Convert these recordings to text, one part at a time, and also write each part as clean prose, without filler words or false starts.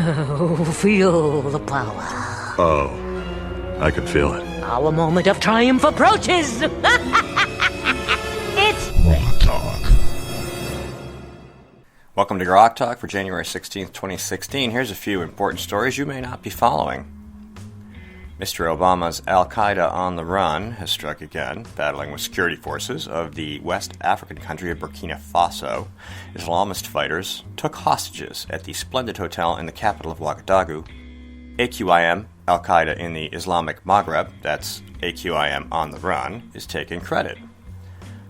Feel the power. Oh, I can feel it. Our moment of triumph approaches. It's GrokTALK. Welcome to GrokTALK for January 16th, 2016. Here's a few important stories you may not be following. Mr. Obama's Al-Qaeda on the run has struck again, battling with security forces of the West African country of Burkina Faso. Islamist fighters took hostages at the splendid hotel in the capital of Ouagadougou. AQIM, Al-Qaeda in the Islamic Maghreb, that's AQIM on the run, is taking credit.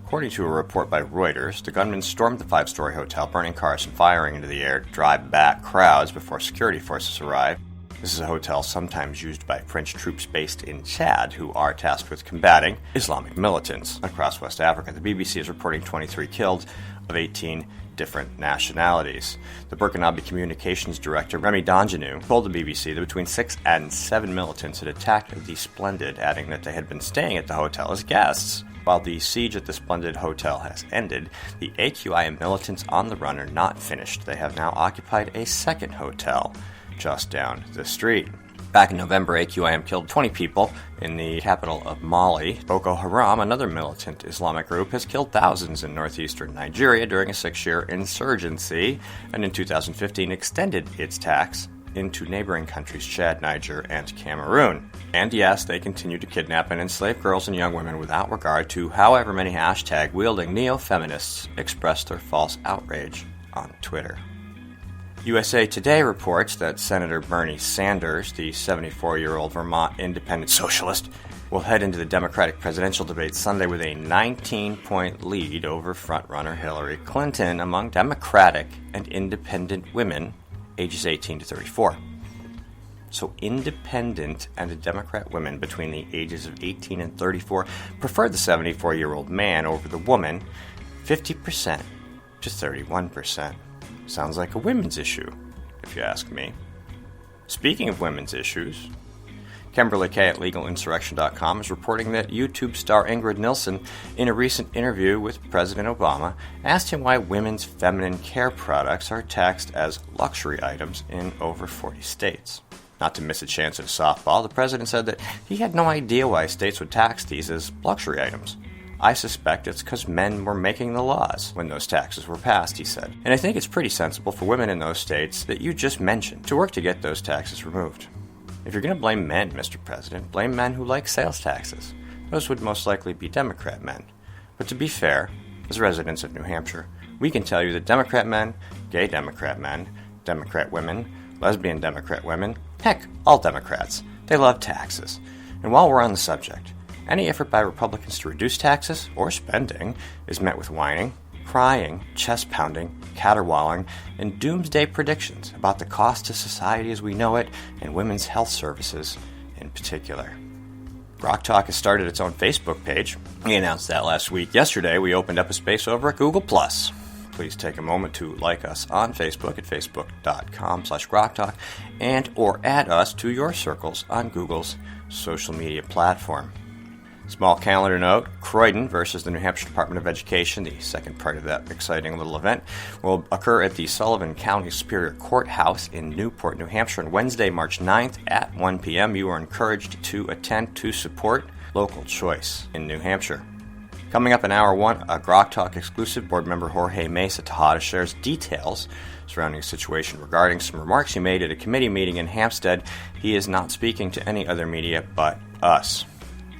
According to a report by Reuters, the gunmen stormed the five-story hotel, burning cars and firing into the air to drive back crowds before security forces arrived. This is a hotel sometimes used by French troops based in Chad, who are tasked with combating Islamic militants across West Africa. The BBC is reporting 23 killed of 18 different nationalities. The Burkinabe Communications Director, Remy Dangenou, told the BBC that between 6 and 7 militants had attacked the Splendid, adding that they had been staying at the hotel as guests. While the siege at the Splendid Hotel has ended, the AQIM militants on the run are not finished. They have now occupied a second hotel just down the street. Back in November, AQIM killed 20 people in the capital of Mali. Boko Haram, another militant Islamic group, has killed thousands in northeastern Nigeria during a 6-year insurgency, and in 2015 extended its attacks into neighboring countries Chad, Niger, and Cameroon. And yes, they continue to kidnap and enslave girls and young women without regard to however many hashtag-wielding neo-feminists express their false outrage on Twitter. USA Today reports that Senator Bernie Sanders, the 74-year-old Vermont independent socialist, will head into the Democratic presidential debate Sunday with a 19-point lead over frontrunner Hillary Clinton among Democratic and independent women ages 18 to 34. So independent and Democrat women between the ages of 18 and 34 prefer the 74-year-old man over the woman, 50% to 31%. Sounds like a women's issue, if you ask me. Speaking of women's issues, Kimberly Kay at LegalInsurrection.com is reporting that YouTube star Ingrid Nilsson, in a recent interview with President Obama, asked him why women's feminine care products are taxed as luxury items in over 40 states. Not to miss a chance at a softball, the president said that he had no idea why states would tax these as luxury items. I suspect it's because men were making the laws when those taxes were passed, he said. And I think it's pretty sensible for women in those states that you just mentioned to work to get those taxes removed. If you're going to blame men, Mr. President, blame men who like sales taxes. Those would most likely be Democrat men. But to be fair, as residents of New Hampshire, we can tell you that Democrat men, gay Democrat men, Democrat women, lesbian Democrat women, heck, all Democrats, they love taxes. And while we're on the subject, any effort by Republicans to reduce taxes or spending is met with whining, crying, chest-pounding, caterwauling, and doomsday predictions about the cost to society as we know it and women's health services in particular. GrokTALK has started its own Facebook page. We announced that last week. Yesterday, we opened up a space over at Google+. Please take a moment to like us on Facebook at facebook.com/GrokTALK and or add us to your circles on Google's social media platform. Small calendar note, Croydon versus the New Hampshire Department of Education, the second part of that exciting little event, will occur at the Sullivan County Superior Courthouse in Newport, New Hampshire on Wednesday, March 9th at 1 p.m. You are encouraged to attend to support local choice in New Hampshire. Coming up in Hour 1, a GrokTALK exclusive, board member Jorge Mesa-Tejada shares details surrounding a situation regarding some remarks he made at a committee meeting in Hampstead. He is not speaking to any other media but us.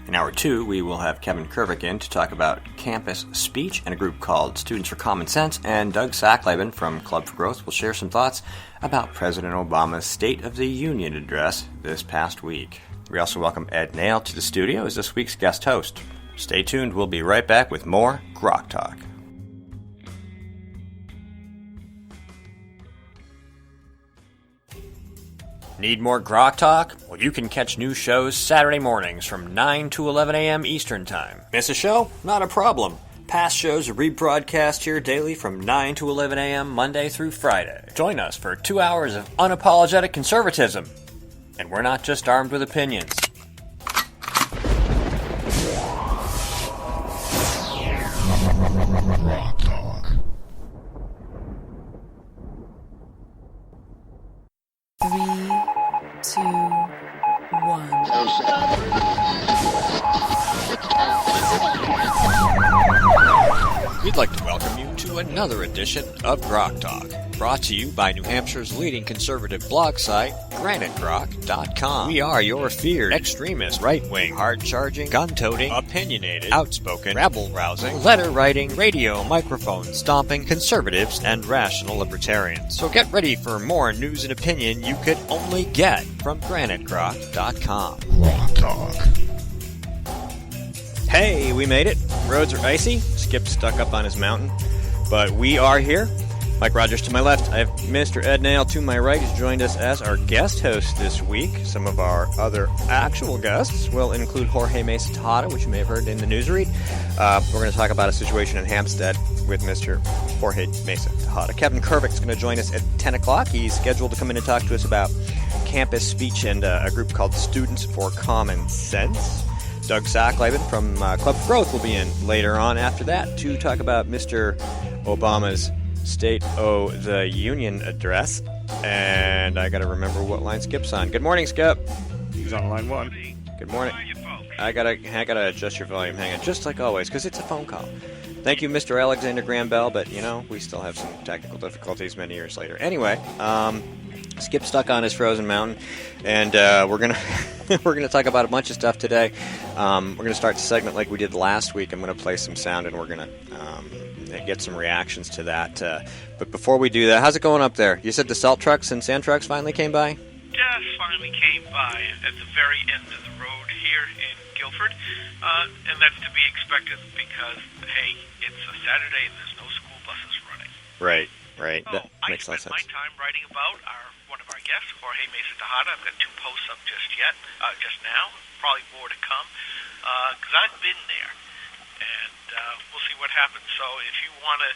In Hour 2, we will have Kevin Kervick in to talk about campus speech and a group called Students for Common Sense, and Doug Sachletben from Club for Growth will share some thoughts about President Obama's State of the Union address this past week. We also welcome Ed Nail to the studio as this week's guest host. Stay tuned, we'll be right back with more GrokTALK. Need more GrokTALK? Well, you can catch new shows Saturday mornings from 9 to 11 a.m. Eastern Time. Miss a show? Not a problem. Past shows are rebroadcast here daily from 9 to 11 a.m. Monday through Friday. Join us for 2 hours of unapologetic conservatism. And we're not just armed with opinions. 2, 1. We'd like to welcome you to another edition of GrokTALK, brought to you by New Hampshire's leading conservative blog site, GrokTALK.com. We are your feared, extremist, right-wing, hard-charging, gun-toting, opinionated, outspoken, rabble-rousing, letter-writing, radio, microphone stomping, conservatives, and rational libertarians. So get ready for more news and opinion you could only get from GrokTALK.com. GrokTALK. Hey, we made it. Roads are icy. Skip's stuck up on his mountain. But we are here. Mike Rogers to my left. I have Mr. Ed Nail to my right, who's joined us as our guest host this week. Some of our other actual guests will include Jorge Mesa-Tejada, which you may have heard in the newsread. We're going to talk about a situation in Hampstead with Mr. Jorge Mesa-Tejada. Kevin Kervick's going to join us at 10 o'clock. He's scheduled to come in and talk to us about campus speech and a group called Students for Common Sense. Doug Sachletben from Club for Growth will be in later on after that to talk about Mr. Obama's State of the Union address. And I got to remember what line Skip's on. Good morning, Skip. He's on line 1. Good morning. I gotta adjust your volume. Hang on, just like always, because it's a phone call. Thank you, Mr. Alexander Graham Bell, but we still have some technical difficulties many years later. Anyway, Skip's stuck on his frozen mountain, and we're gonna talk about a bunch of stuff today. We're gonna start the segment like we did last week. I'm gonna play some sound, and we're gonna get some reactions to that. But before we do that, how's it going up there? You said the salt trucks and sand trucks finally came by? Just finally came by at the very end of the road here in Guilford, and that's to be expected because, hey, it's a Saturday and there's no school buses running. Right. So That makes a lot of I spent my sense. time writing about one of our guests, Jorge Mesa-Tejada. I've got 2 posts up just now, probably more to come, because I've been there, and we'll see what happens. So if you want to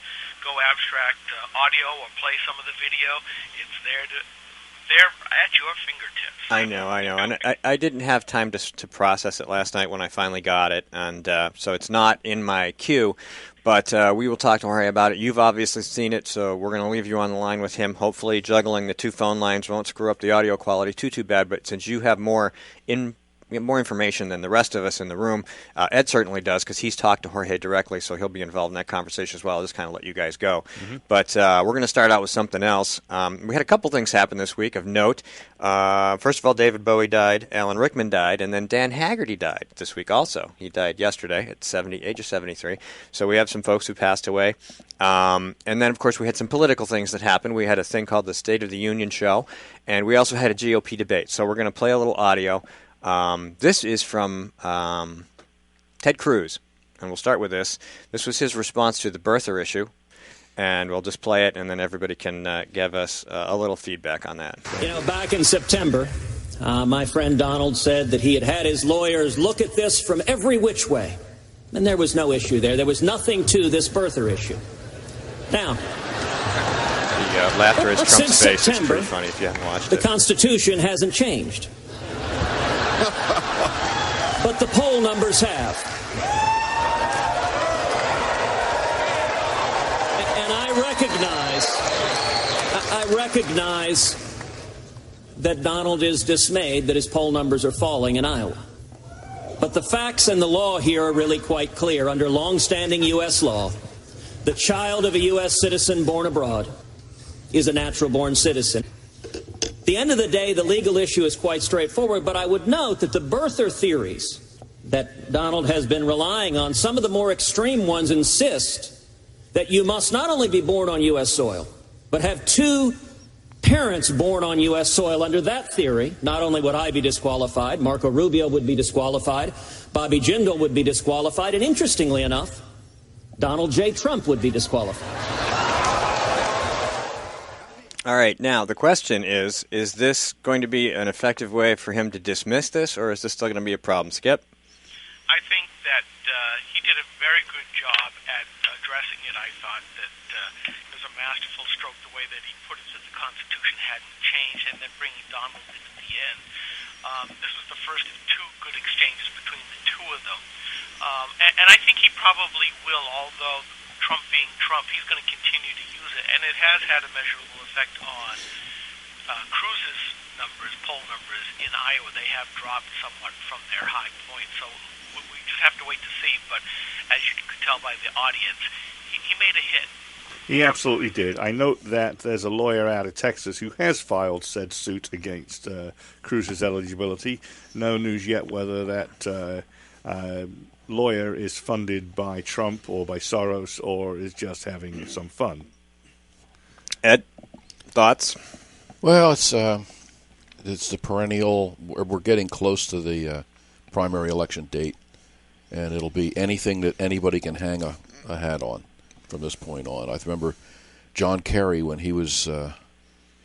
go abstract audio or play some of the video, it's there at your fingertips. I know, and I didn't have time to process it last night when I finally got it, and so it's not in my queue. But we will talk to Jorge about it. You've obviously seen it, so we're going to leave you on the line with him. Hopefully, juggling the 2 phone lines won't screw up the audio quality too bad. But since you have more information than the rest of us in the room, Ed certainly does because he's talked to Jorge directly, so he'll be involved in that conversation as well. I'll just kind of let you guys go. Mm-hmm. But we're going to start out with something else. We had a couple things happen this week of note. First of all, David Bowie died, Alan Rickman died, and then Dan Haggerty died this week also. He died yesterday at age of 73. So we have some folks who passed away. And then, of course, we had some political things that happened. We had a thing called the State of the Union show, and we also had a GOP debate. So we're going to play a little audio. This is from Ted Cruz, and we'll start with this. This was his response to the birther issue, and we'll just play it, and then everybody can give us a little feedback on that. Back in September, my friend Donald said that he had his lawyers look at this from every which way, and there was no issue there. There was nothing to this birther issue. Now, the laughter is Trump's face. It's pretty funny if you haven't watched it. The Constitution hasn't changed. But the poll numbers have. And I recognize that Donald is dismayed that his poll numbers are falling in Iowa. But the facts and the law here are really quite clear. Under long-standing U.S. law, the child of a U.S. citizen born abroad is a natural-born citizen. At the end of the day, the legal issue is quite straightforward, but I would note that the birther theories that Donald has been relying on, some of the more extreme ones insist that you must not only be born on U.S. soil, but have 2 parents born on U.S. soil. Under that theory, not only would I be disqualified, Marco Rubio would be disqualified, Bobby Jindal would be disqualified, and interestingly enough, Donald J. Trump would be disqualified. All right, now the question is this going to be an effective way for him to dismiss this, or is this still going to be a problem? Skip? I think that he did a very good job at addressing it. I thought that it was a masterful stroke the way that he put it, that the Constitution hadn't changed, and then bringing Donald in at the end. This was the first of 2 good exchanges between the 2 of them. And I think he probably will, although Trump being Trump, he's going to continue to use it. And it has had a measurable effect on Cruz's numbers, poll numbers, Iowa, they have dropped somewhat from their high point. So we just have to wait to see. But as you could tell by the audience, he made a hit. He absolutely did. I note that there's a lawyer out of Texas who has filed said suit against Cruz's eligibility. No news yet whether that lawyer is funded by Trump or by Soros or is just having some fun. Ed, thoughts? Well, it's the perennial. We're getting close to the primary election date, and it'll be anything that anybody can hang a hat on from this point on. I remember John Kerry when he was at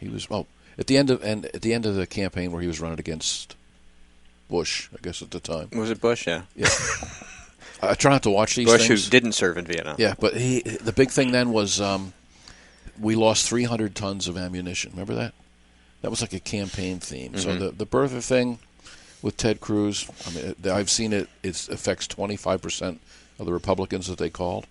the end of the campaign where he was running against Bush, I guess at the time. Was it Bush? Yeah. I try not to watch these Bush, things. who didn't serve in Vietnam. Yeah, but the big thing then was we lost 300 tons of ammunition. Remember that? That was like a campaign theme. Mm-hmm. So the birther thing with Ted Cruz, I mean, I've seen it. It affects 25% of the Republicans that they called.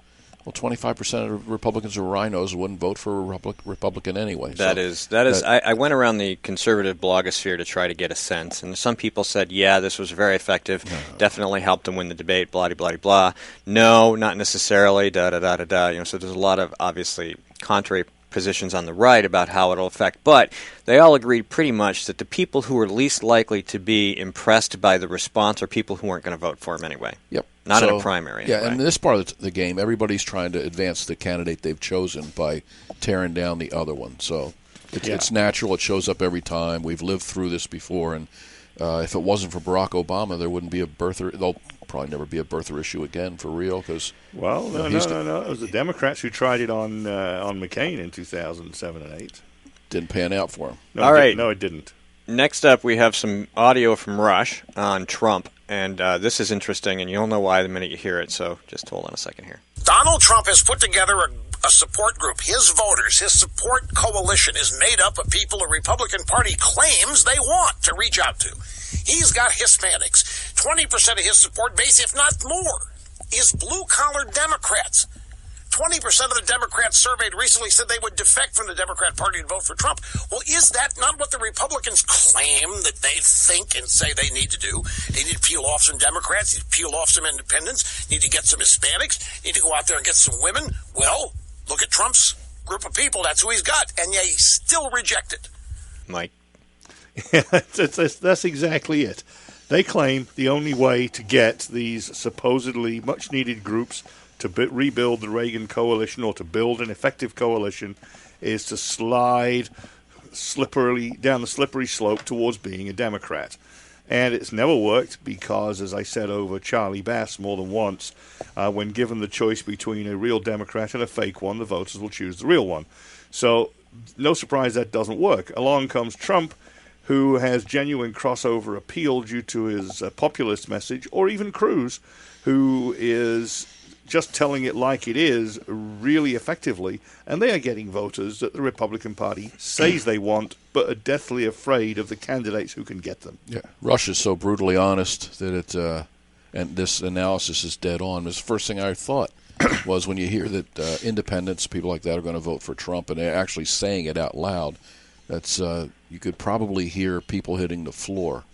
Well, 25% of Republicans are rhinos who wouldn't vote for a Republican anyway. That is. I went around the conservative blogosphere to try to get a sense, and some people said, yeah, this was very effective, definitely helped them win the debate, blah, blah, blah, blah. No, not necessarily, da-da-da-da-da. So there's a lot of, obviously, contrary positions on the right about how it'll affect, but they all agreed pretty much that the people who are least likely to be impressed by the response are people who aren't going to vote for him anyway. Yep. Not in a primary. Yeah, anyway. and in this part of the game, everybody's trying to advance the candidate they've chosen by tearing down the other one. So it's natural. It shows up every time. We've lived through this before, and if it wasn't for Barack Obama, there wouldn't be a birther. There'll probably never be a birther issue again for real. Because no. It was the Democrats who tried it on McCain in 2007 and 8. Didn't pan out for him. No, all right. No, it didn't. Next up, we have some audio from Rush on Trump, and this is interesting, and you'll know why the minute you hear it, so just hold on a second here. Donald Trump has put together a support group. His voters, his support coalition is made up of people the Republican Party claims they want to reach out to. He's got Hispanics. 20% of his support base, if not more, is blue-collar Democrats. 20% of the Democrats surveyed recently said they would defect from the Democrat Party and vote for Trump. Well, is that not what the Republicans claim that they think and say they need to do? They need to peel off some Democrats, need to peel off some independents, need to get some Hispanics, need to go out there and get some women. Well, look at Trump's group of people. That's who he's got, and yet he's still rejected. Mike? That's exactly it. They claim the only way to get these supposedly much-needed groups to rebuild the Reagan coalition or to build an effective coalition is to slide down the slippery slope towards being a Democrat. And it's never worked because, as I said over Charlie Bass more than once, when given the choice between a real Democrat and a fake one, the voters will choose the real one. So no surprise that doesn't work. Along comes Trump, who has genuine crossover appeal due to his populist message, or even Cruz, who is just telling it like it is really effectively, and they are getting voters that the Republican Party says they want, but are deathly afraid of the candidates who can get them. Yeah, Rush is so brutally honest that it, and this analysis is dead on. The first thing I thought was when you hear that independents, people like that, are going to vote for Trump, and they're actually saying it out loud. That's you could probably hear people hitting the floor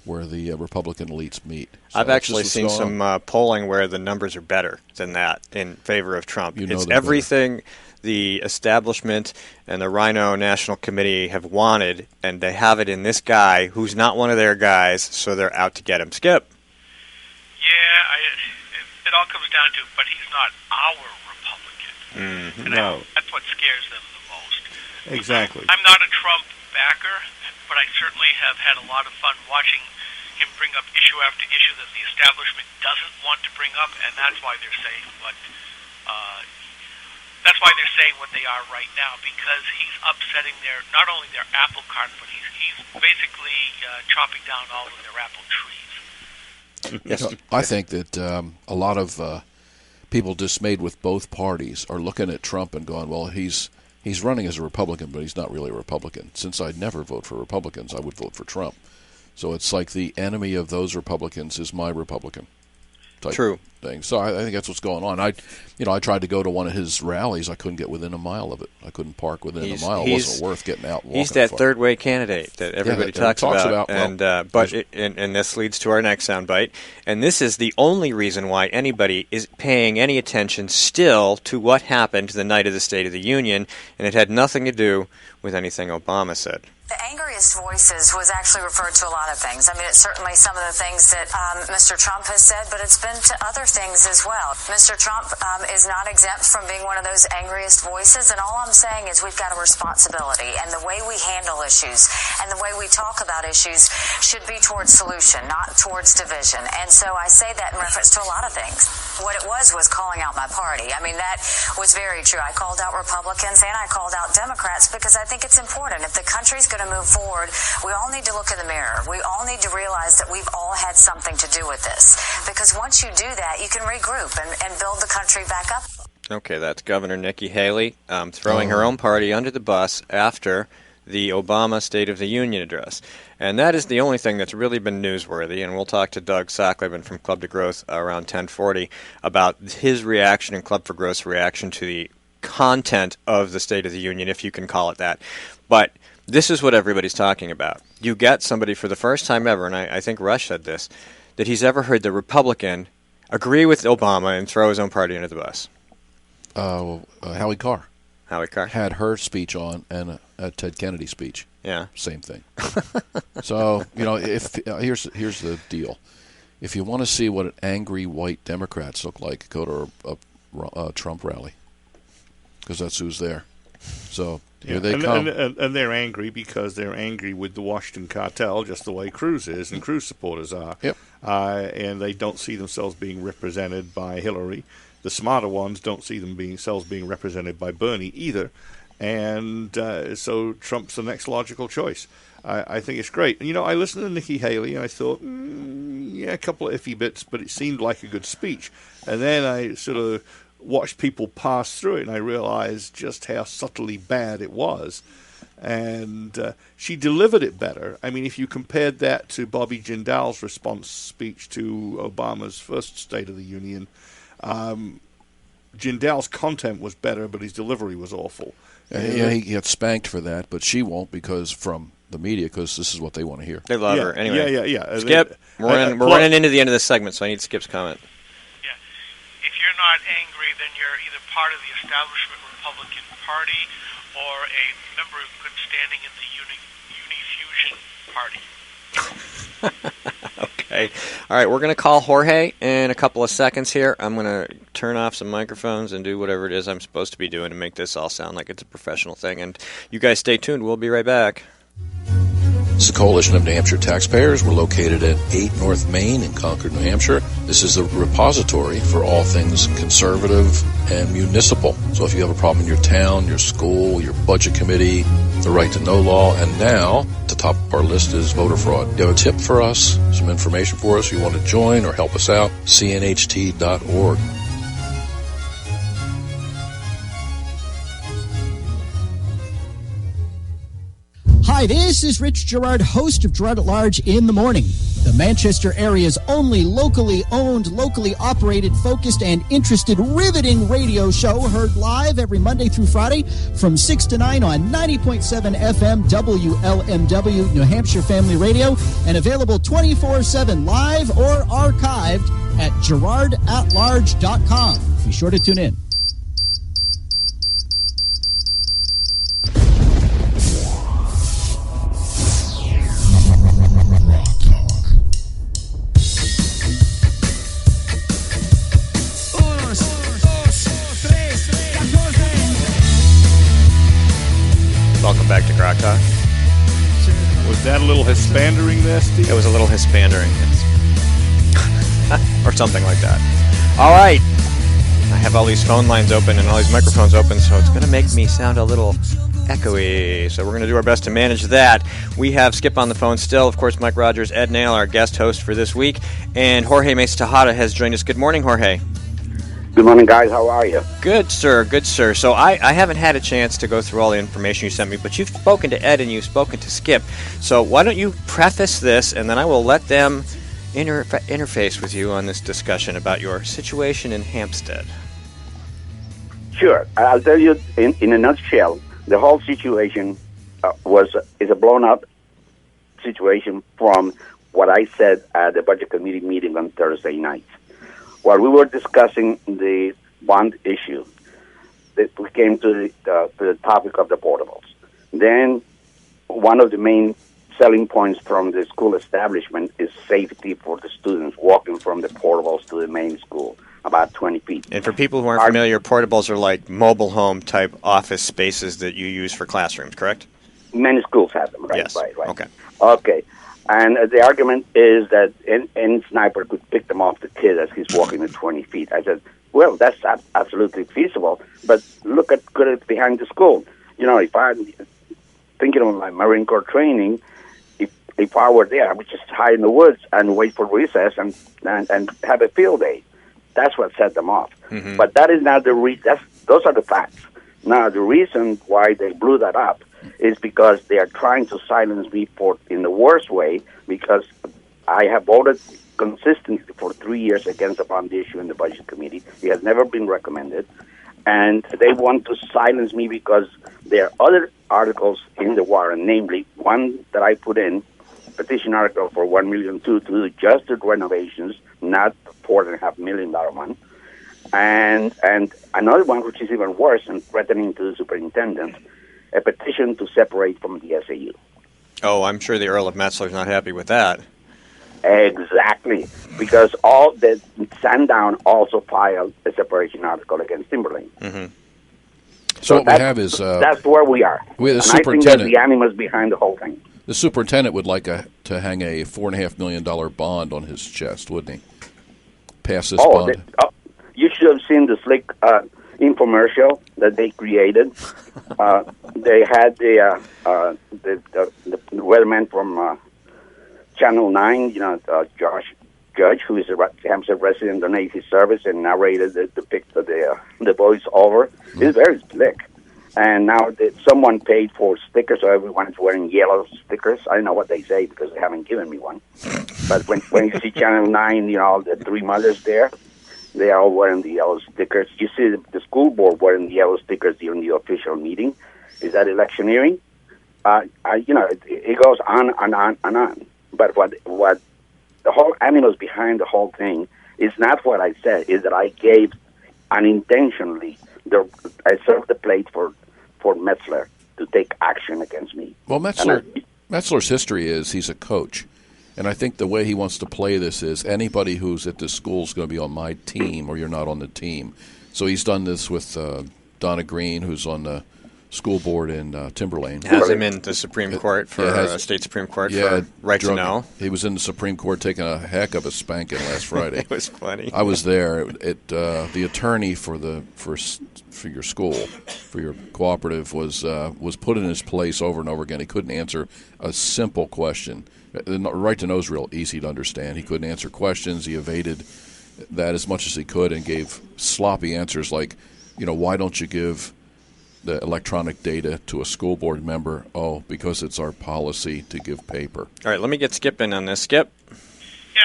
where the Republican elites meet. So I've actually seen some polling where the numbers are better than that in favor of Trump. It's everything the establishment and the Rhino National Committee have wanted, and they have it in this guy who's not one of their guys, so they're out to get him. Skip. Yeah, it all comes down to, but he's not our Republican. And No. that's what scares them the most. Exactly. I'm not a Trump backer, but I certainly have had a lot of fun watching him bring up issue after issue that the establishment doesn't want to bring up, and that's why they're saying what they are right now, because he's upsetting not only their apple cart, but he's basically chopping down all of their apple trees. Yes. I think that a lot of people dismayed with both parties are looking at Trump and going, well, he's running as a Republican, but he's not really a Republican. Since I'd never vote for Republicans, I would vote for Trump. So it's like the enemy of those Republicans is my Republican. type True. thing. So I think that's what's going on. I tried to go to one of his rallies. I couldn't get within a mile of it. I couldn't park within a mile. It wasn't worth getting out and walking. He's that far. third-way candidate that everybody talks about. And and this leads to our next soundbite. And this is the only reason why anybody is paying any attention still to what happened the night of the State of the Union, and it had nothing to do with anything Obama said. The angriest voices was actually referred to a lot of things. I mean, it's certainly some of the things that Mr. Trump has said, but it's been to other things as well. Mr. Trump is not exempt from being one of those angriest voices, and all I'm saying is we've got a responsibility, and the way we handle issues and the way we talk about issues should be towards solution, not towards division. And so I say that in reference to a lot of things. What it was calling out my party. I mean, that was very true. I called out Republicans and I called out Democrats because I think it's important. If the country's going to move forward, we all need to look in the mirror. We all need to realize that we've all had something to do with this. Because once you do that, you can regroup and build the country back up. Okay, that's Governor Nikki Haley throwing her own party under the bus after the Obama State of the Union address. And that is the only thing that's really been newsworthy, and we'll talk to Doug Sachletben from Club to Growth around 10:40 about his reaction and Club for Growth's reaction to the content of the State of the Union, if you can call it that. But this is what everybody's talking about. You get somebody for the first time ever, and I think Rush said this, that he's ever heard the Republican agree with Obama and throw his own party under the bus. Howie Carr. Howie Carr had her speech on and a Ted Kennedy speech. Yeah, same thing. So if here's the deal: if you want to see what angry white Democrats look like, go to a Trump rally, because that's who's there. So here they come, and they're angry because they're angry with the Washington cartel, just the way Cruz is and Cruz supporters are. Yep. And they don't see themselves being represented by Hillary. The smarter ones don't see themselves being represented by Bernie either. And so Trump's the next logical choice. I think it's great. And, I listened to Nikki Haley, and I thought, a couple of iffy bits, but it seemed like a good speech. And then I sort of watched people pass through it, and I realized just how subtly bad it was. And she delivered it better. I mean, if you compared that to Bobby Jindal's response speech to Obama's first State of the Union, Jindal's content was better, but his delivery was awful. Yeah, he gets spanked for that, but she won't from the media, because this is what they want to hear. They love her. Anyway. Yeah. Skip, we're running into the end of this segment, so I need Skip's comment. Yeah. If you're not angry, then you're either part of the establishment Republican Party or a member of good standing in the Uni-Fusion Party. Okay. All right, we're going to call Jorge in a couple of seconds here. I'm going to turn off some microphones and do whatever it is I'm supposed to be doing to make this all sound like it's a professional thing. And you guys stay tuned. We'll be right back. It's the Coalition of New Hampshire Taxpayers. We're located at 8 North Main in Concord, New Hampshire. This is a repository for all things conservative and municipal. So if you have a problem in your town, your school, your budget committee, the right to know law, and now, at the top of our list is voter fraud. You have a tip for us, some information for us, you want to join or help us out, cnht.org. Hi, this is Rich Gerard, host of Gerard at Large in the Morning, the Manchester area's only locally owned, locally operated, focused, and interested, riveting radio show, heard live every Monday through Friday from 6 to 9 on 90.7 FM WLMW, New Hampshire Family Radio, and available 24/7 live or archived at GerardAtLarge.com. Be sure to tune in. Welcome back to GrokTALK. Was that a little hispandering there, Steve? It was a little hispandering, yes. Or something like that. All right. I have all these phone lines open and all these microphones open, so it's going to make me sound a little echoey. So we're going to do our best to manage that. We have Skip on the phone still. Of course, Mike Rogers, Ed Nail, our guest host for this week. And Jorge Mesa-Tejada has joined us. Good morning, Jorge. Good morning, guys. How are you? Good, sir. Good, sir. So I haven't had a chance to go through all the information you sent me, but you've spoken to Ed and you've spoken to Skip. So why don't you preface this, and then I will let them interface with you on this discussion about your situation in Hampstead. Sure. I'll tell you in a nutshell, the whole situation is a blown-up situation from what I said at the Budget Committee meeting on Thursday night. While we were discussing the bond issue, we came to the topic of the portables. Then one of the main selling points from the school establishment is safety for the students walking from the portables to the main school, about 20 feet. And for people who aren't familiar, portables are like mobile home type office spaces that you use for classrooms, correct? Many schools have them, right? Yes. Right. Okay. And the argument is that any sniper could pick them off the kid as he's walking the 20 feet. I said, well, that's absolutely feasible, but look at it behind the school. You know, if I'm thinking of my Marine Corps training, if I were there, I would just hide in the woods and wait for recess and have a field day. That's what set them off. Mm-hmm. But that is not the reason. Those are the facts. Now, the reason why they blew that up is because they are trying to silence me in the worst way, because I have voted consistently for 3 years against the bond issue in the Budget Committee. It has never been recommended. And they want to silence me because there are other articles in the warrant, namely one that I put in, petition article for $1.2 million to do just the renovations, not $4.5 million one. And another one, which is even worse and threatening to the superintendent, a petition to separate from the SAU. Oh, I'm sure the Earl of Metzler's not happy with that. Exactly, because all the Sandown also filed a separation article against Timberlane. Mm-hmm. So what we have is... that's where we are. We have the and superintendent. I think that's the animus behind the whole thing. The superintendent would like to hang a $4.5 million bond on his chest, wouldn't he? Pass this bond. You should have seen the slick infomercial that they created. They had the weatherman from Channel 9, Josh Judge, who is a Hampstead resident on Navy service, and narrated the voice over. It's very slick. And now someone paid for stickers, so everyone's wearing yellow stickers. I don't know what they say because they haven't given me one. But when you see Channel 9, the three mothers there, they are all wearing the yellow stickers. You see the school board wearing the yellow stickers during the official meeting. Is that electioneering? It goes on and on and on. But what the whole animals behind the whole thing is not what I said, is that I gave unintentionally, I served the plate for Metzler to take action against me. Well, Metzler's history is he's a coach. And I think the way he wants to play this is anybody who's at this school is going to be on my team or you're not on the team. So he's done this with Donna Green, who's on the school board in Timberlane. Has him in the Supreme Court for state Supreme Court for right to know. He was in the Supreme Court taking a heck of a spanking last Friday. It was funny. I was there. The attorney for your school, for your cooperative, was put in his place over and over again. He couldn't answer a simple question. The right to know is real easy to understand. He couldn't answer questions. He evaded that as much as he could and gave sloppy answers like, why don't you give the electronic data to a school board member? Oh, because it's our policy to give paper. All right, let me get Skip in on this. Skip? Yeah,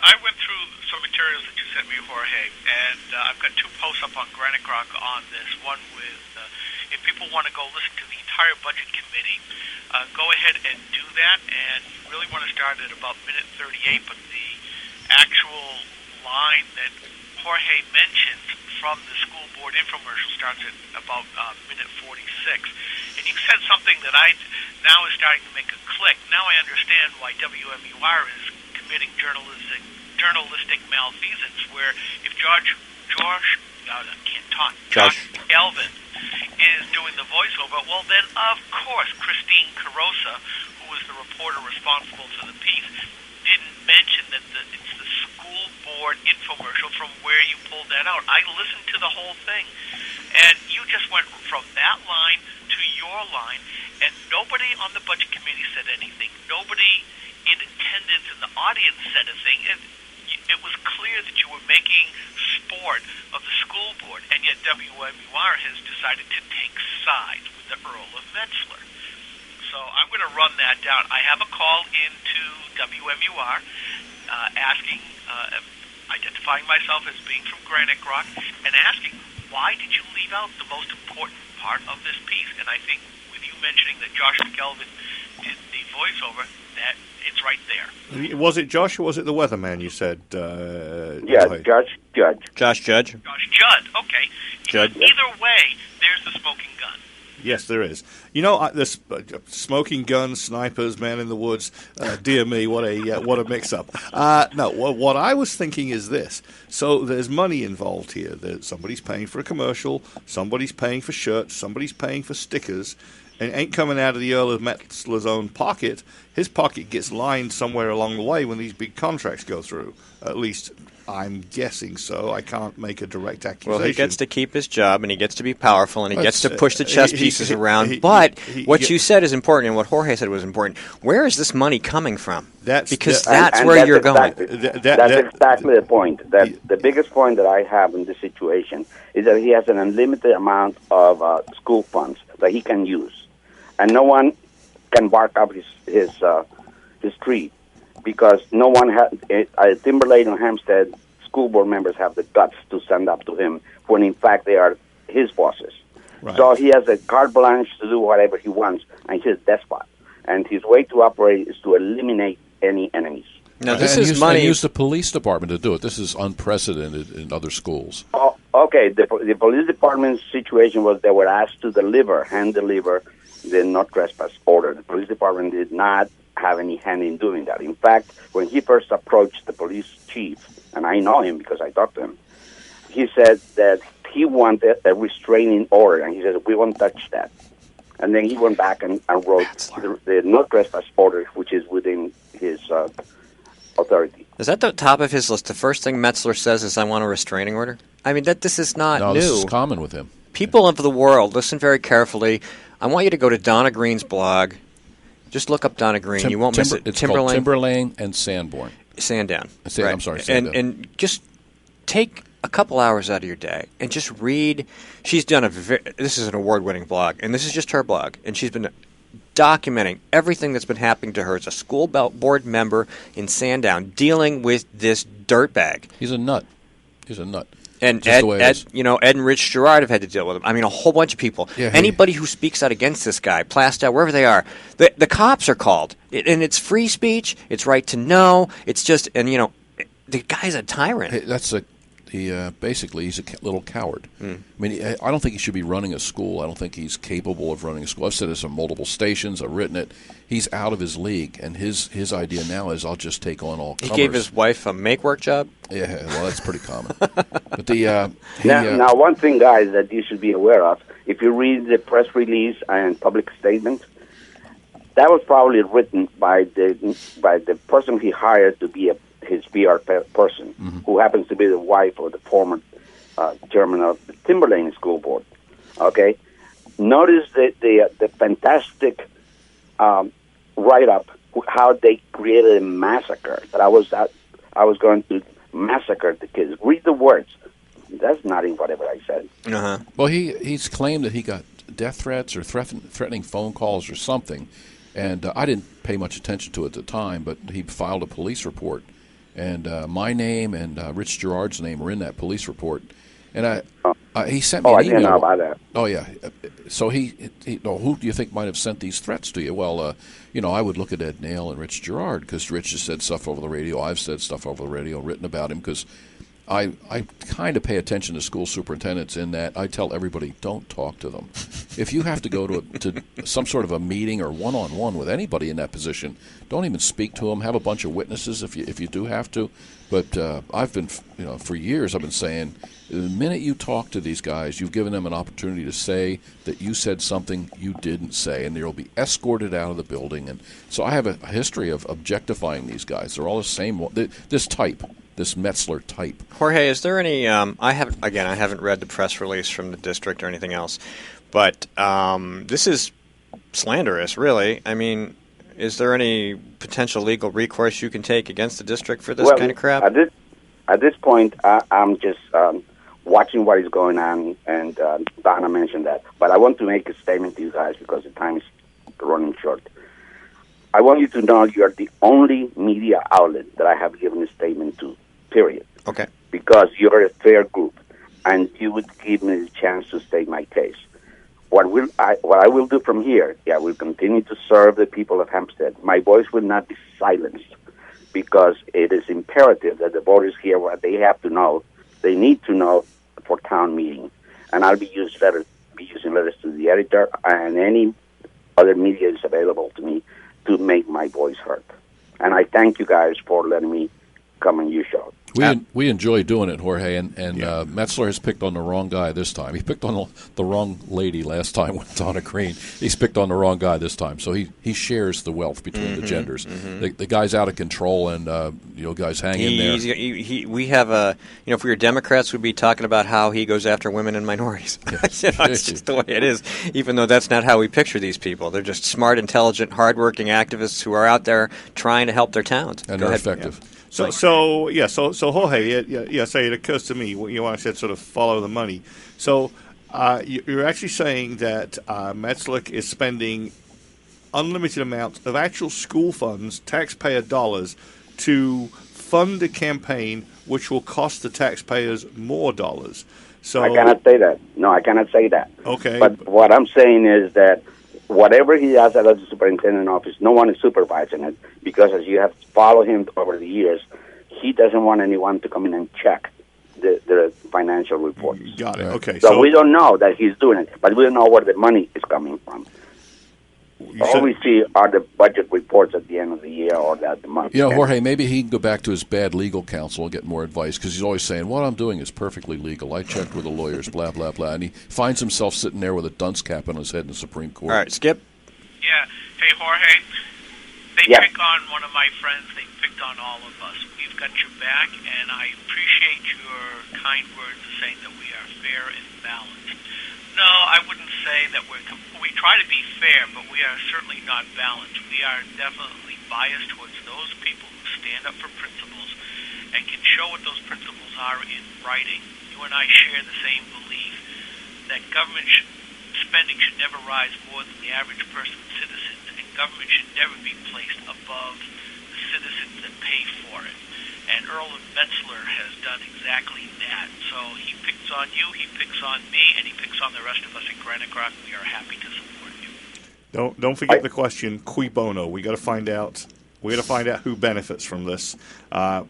I went through some materials that you sent me, Jorge, and I've got two posts up on GrokTALK on this. One with, if people want to go listen to the entire Budget Committee, go ahead and do that, and you really want to start at about minute 38, but the actual line that Jorge mentioned from the school board infomercial starts at about minute 46. And you said something that now is starting to make a click. Now I understand why WMUR is committing journalistic malfeasance, where if Josh Elvin is doing the voiceover, well then of course Christine Carosa, who was the reporter responsible for the piece, didn't mention that it's the school board infomercial from where you pulled that out. I listened to the whole thing, and you just went from that line to your line, and nobody on the Budget Committee said anything. Nobody in attendance in the audience said a thing. It was clear that you were making sport of the school board, and yet WMUR has decided to take sides with the Earl of Metzler. So I'm going to run that down. I have a call into WMUR. asking, identifying myself as being from Granite Rock, and asking, why did you leave out the most important part of this piece? And I think with you mentioning that Josh McElveen did the voiceover, that it's right there. Was it Josh or was it the weatherman you said? Josh Judge. Josh Judge? Josh Judd, okay. Judd. Either way, there's the smoking gun. Yes, there is. You know, this smoking guns, snipers, man in the woods. Dear me, what a mix-up. No, what I was thinking is this. So there's money involved here. Somebody's paying for a commercial, somebody's paying for shirts, somebody's paying for stickers, and it ain't coming out of the Earl of Metzler's own pocket. His pocket gets lined somewhere along the way when these big contracts go through. At least I'm guessing so. I can't make a direct accusation. Well, he gets to keep his job, and he gets to be powerful, and he gets to push the chess pieces around. But what you said is important, and what Jorge said was important. Where is this money coming from? That's where you're going. That's exactly the point. The biggest point that I have in this situation is that he has an unlimited amount of school funds that he can use, and no one can bark up his tree. Because no one at Timberlake and Hampstead school board members have the guts to stand up to him when in fact they are his bosses. Right. So he has a carte blanche to do whatever he wants, and he's a despot. And his way to operate is to eliminate any enemies. Now, this is money. Use the police department to do it. This is unprecedented in other schools. Oh, okay. The police department's situation was they were asked to hand deliver the no trespass order. The police department did not have any hand in doing that. In fact, when he first approached the police chief, and I know him because I talked to him, he said that he wanted a restraining order, and he said, we won't touch that. And then he went back and wrote the no trespass order, which is within his authority. Is that the top of his list? The first thing Metzler says is, I want a restraining order? I mean, this is not new. This is common with him. People of the world, listen very carefully. I want you to go to Donna Green's blog. Just look up Donna Green. You won't miss it. It's called Timberlane and Sanborn. Sandown. Right. I'm sorry, Sandown. And just take a couple hours out of your day and just read. She's done this is an award-winning blog, and this is just her blog. And she's been documenting everything that's been happening to her as a school board member in Sandown, dealing with this dirtbag. He's a nut. And Ed and Rich Gerard have had to deal with him. I mean, a whole bunch of people. Yeah, anybody who speaks out against this guy, Plastow, wherever they are, the cops are called. And it's free speech. It's right to know. It's just, the guy's a tyrant. Basically, he's a little coward. I mean, I don't think he should be running a school. I don't think he's capable of running a school. I've said this on multiple stations. I've written it. He's out of his league, and his idea now is I'll just take on all comers. He gave his wife a make-work job? Yeah, well, that's pretty common. But now, one thing, guys, that you should be aware of, if you read the press release and public statement, that was probably written by the person he hired to be his PR person, who happens to be the wife of the former chairman of the Timberlane School Board. Okay, notice the fantastic write-up how they created a massacre. That I was going to massacre the kids. Read the words. That's not in whatever I said. Uh-huh. Well, he's claimed that he got death threats or threatening phone calls or something, and I didn't pay much attention to it at the time, but he filed a police report. And my name and Rich Gerard's name were in that police report. And he sent me an email. I didn't know about that. Oh, yeah. So who do you think might have sent these threats to you? Well, I would look at Ed Nail and Rich Gerard because Rich has said stuff over the radio. I've said stuff over the radio, written about him because I kind of pay attention to school superintendents in that I tell everybody, don't talk to them. If you have to go to some sort of a meeting or one-on-one with anybody in that position, don't even speak to them. Have a bunch of witnesses if you do have to. But I've been, for years I've been saying, the minute you talk to these guys, you've given them an opportunity to say that you said something you didn't say, and they'll be escorted out of the building. And so I have a history of objectifying these guys. They're all the same. This type. This Metzler type. Jorge, is there any? I haven't read the press release from the district or anything else, but this is slanderous, really. I mean, is there any potential legal recourse you can take against the district for this kind of crap? At this point, I'm just watching what is going on, and Donna mentioned that. But I want to make a statement to you guys because the time is running short. I want you to know you are the only media outlet that I have given a statement to, period. Okay. Because you're a fair group, and you would give me the chance to state my case. What I will do from here, I will continue to serve the people of Hampstead. My voice will not be silenced, because it is imperative that the voters hear what they have to know. They need to know for town meeting. And I'll be using letters to the editor and any other media is available to me to make my voice heard. And I thank you guys for letting me come on your show. We enjoy doing it, Jorge, and Metzler has picked on the wrong guy this time. He picked on the wrong lady last time with Donna Green. He's picked on the wrong guy this time. So he shares the wealth between the genders. The guy's out of control, and guys hang in there. We have if we were Democrats, we'd be talking about how he goes after women and minorities. It's just the way it is, even though that's not how we picture these people. They're just smart, intelligent, hardworking activists who are out there trying to help their towns. And they're effective. Yeah. So Jorge, it occurs to me when I said sort of follow the money. So you're actually saying that Metzler is spending unlimited amounts of actual school funds, taxpayer dollars, to fund a campaign which will cost the taxpayers more dollars. So I cannot say that. No, I cannot say that. Okay. But what I'm saying is that whatever he does at the superintendent office, no one is supervising it, because as you have followed him over the years, he doesn't want anyone to come in and check the financial reports. Got it. Okay. So we don't know that he's doing it, but we don't know where the money is coming from. All we see are the budget reports at the end of the year or at the month. Jorge, maybe he can go back to his bad legal counsel and get more advice, because he's always saying, what I'm doing is perfectly legal. I checked with the lawyers, blah, blah, blah. And he finds himself sitting there with a dunce cap on his head in the Supreme Court. All right, Skip. Yeah. Hey, Jorge. They pick on one of my friends. They picked on all of us. We've got your back, and I appreciate your kind words of saying that we are fair and balanced. No, I wouldn't say that we try to be fair, but we are certainly not balanced. We are definitely biased towards those people who stand up for principles and can show what those principles are in writing. You and I share the same belief that government spending should never rise more than the average person and citizen, and government should never be placed above the citizens that pay for it. And Earl Metzler has done exactly that. So he picks on you, he picks on me, and he picks on the rest of us in Granite Rock. We are happy to support you. Don't forget the question, cui bono. We got to find out. We got to find out who benefits from this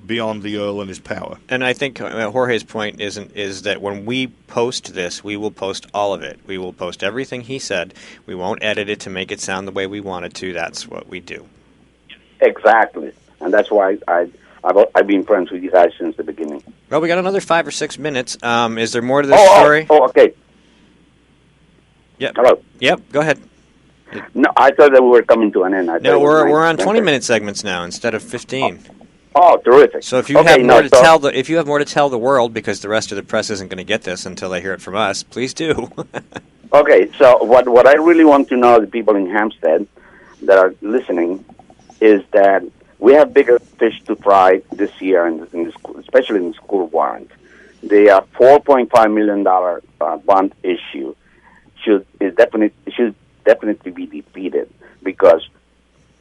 beyond the Earl and his power. And I think Jorge's point is that when we post this, we will post all of it. We will post everything he said. We won't edit it to make it sound the way we want it to. That's what we do. Exactly, and that's why I've been friends with you guys since the beginning. Well, we got another 5 or 6 minutes. Is there more to this story? Okay. Yep. Hello. Yep. Go ahead. No, I thought that we were coming to an end. No, we're on 20-minute segments now instead of 15. Oh, terrific! So if you have more to tell if you have more to tell the world, because the rest of the press isn't going to get this until they hear it from us, please do. Okay. So what I really want to know, the people in Hampstead that are listening, is that we have bigger fish to fry this year, in the school, especially in the school warrant. The $4.5 million bond issue should definitely be defeated, because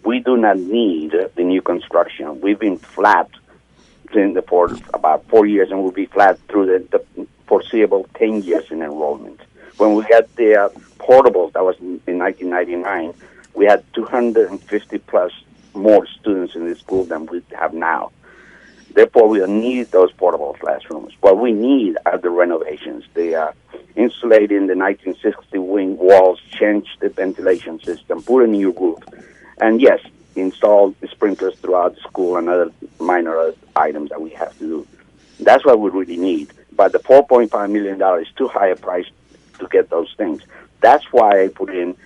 we do not need the new construction. We've been flat for about 4 years, and we'll be flat through the foreseeable 10 years in enrollment. When we had the portables, that was in 1999, we had 250 plus more students in the school than we have now. Therefore, we don't need those portable classrooms. What we need are the renovations. They are insulating the 1960 wing walls, change the ventilation system, put a new roof, and yes, install sprinklers throughout the school and other minor items that we have to do. That's what we really need. But the $4.5 million is too high a price to get those things. That's why I put in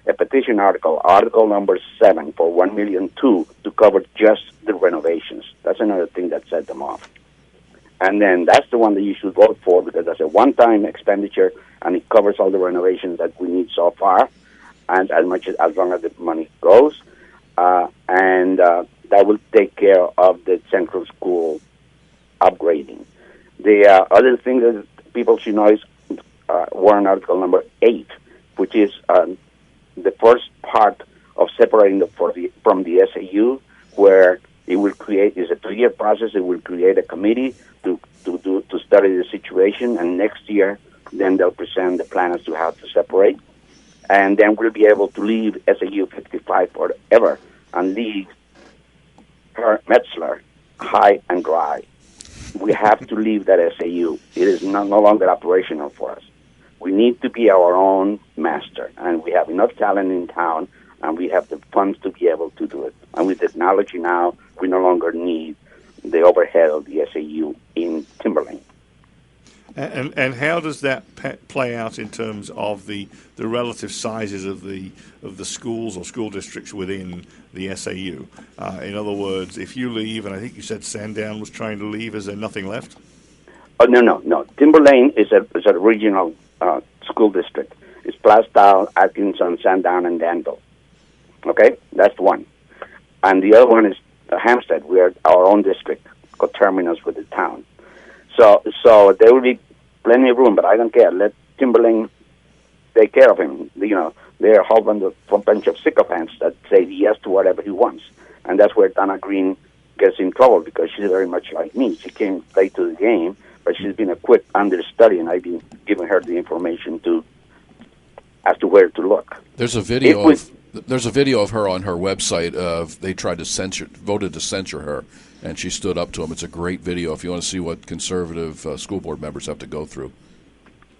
a petition article number 7 for $1.2 million to cover just the renovations. That's another thing that set them off. And then that's the one that you should vote for, because that's a one-time expenditure, and it covers all the renovations that we need so far, and as long as the money goes, and that will take care of the central school upgrading. The other thing that people should know is warrant article number 8, which is the first part of separating from the SAU, where it will create, is a 2-year process. It will create a committee to study the situation, and next year, then they'll present the plan as to how to separate. And then we'll be able to leave SAU 55 forever and leave Metzler high and dry. We have to leave that SAU. It is no longer operational for us. We need to be our own master, and we have enough talent in town, and we have the funds to be able to do it. And with technology now, we no longer need the overhead of the SAU in Timberlane. And how does that play out in terms of the relative sizes of the schools or school districts within the SAU? In other words, if you leave, and I think you said Sandown was trying to leave, is there nothing left? Oh, no. Timberlane is a regional school district. It's Plastow, Atkinson, Sandown, and Danville. Okay, that's one. And the other one is Hampstead. We are our own district, coterminous with the town. So there will be plenty of room, but I don't care. Let Timberlane take care of him. They're a whole bunch of sycophants that say yes to whatever he wants. And that's where Donna Green gets in trouble, because she's very much like me. She came late to the game, but she's been a quick understudy, and I've been giving her the information as to where to look. There's a video of her on her website of they voted to censure her, and she stood up to him. It's a great video if you want to see what conservative school board members have to go through.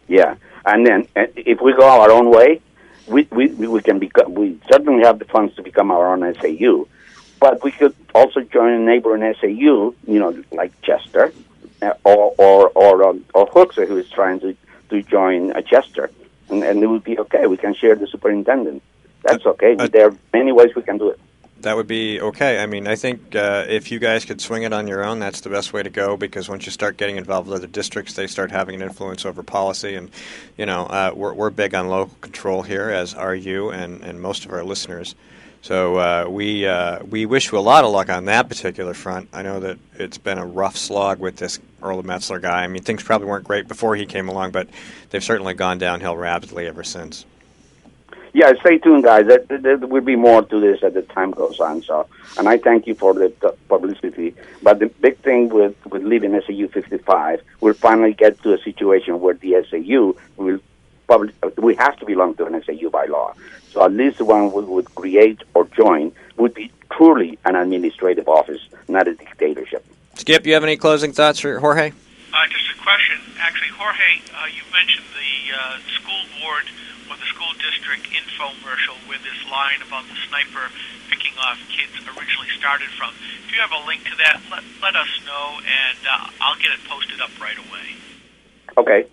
Yeah, and then if we go our own way, we can become. We certainly have the funds to become our own SAU, but we could also join a neighboring SAU, like Chester, or Hooksett, who is trying to join Chester, and it would be okay. We can share the superintendent. That's okay. There are many ways we can do it. That would be okay. I mean, I think if you guys could swing it on your own, that's the best way to go, because once you start getting involved with other districts, they start having an influence over policy. And, we're big on local control here, as are you and most of our listeners. So we wish you a lot of luck on that particular front. I know that it's been a rough slog with this Earl Metzler guy. I mean, things probably weren't great before he came along, but they've certainly gone downhill rapidly ever since. Yeah, stay tuned, guys. There will be more to this as the time goes on. So, and I thank you for the publicity. But the big thing with leaving SAU 55, we'll finally get to a situation where the SAU we have to belong to an SAU by law. So at least the one we would create or join would be truly an administrative office, not a dictatorship. Skip, you have any closing thoughts for Jorge? Just a question. Actually, Jorge, you mentioned the school board or the school district infomercial where this line about the sniper picking off kids originally started from. If you have a link to that, let us know, and I'll get it posted up right away. Okay.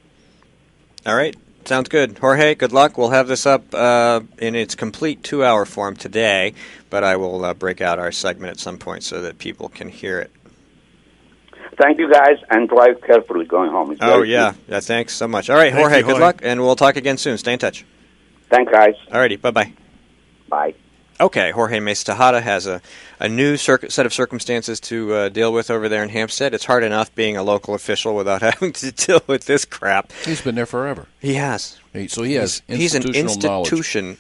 All right. Sounds good. Jorge, good luck. We'll have this up in its complete 2-hour form today, but I will break out our segment at some point so that people can hear it. Thank you, guys, and drive carefully going home. Yeah, thanks so much. All right, Jorge, good luck, and we'll talk again soon. Stay in touch. Thanks, guys. All righty, bye-bye. Bye. Okay, Jorge Mesa-Tejada has a new set of circumstances to deal with over there in Hampstead. It's hard enough being a local official without having to deal with this crap. He's been there forever. He has. So he has he's an institution.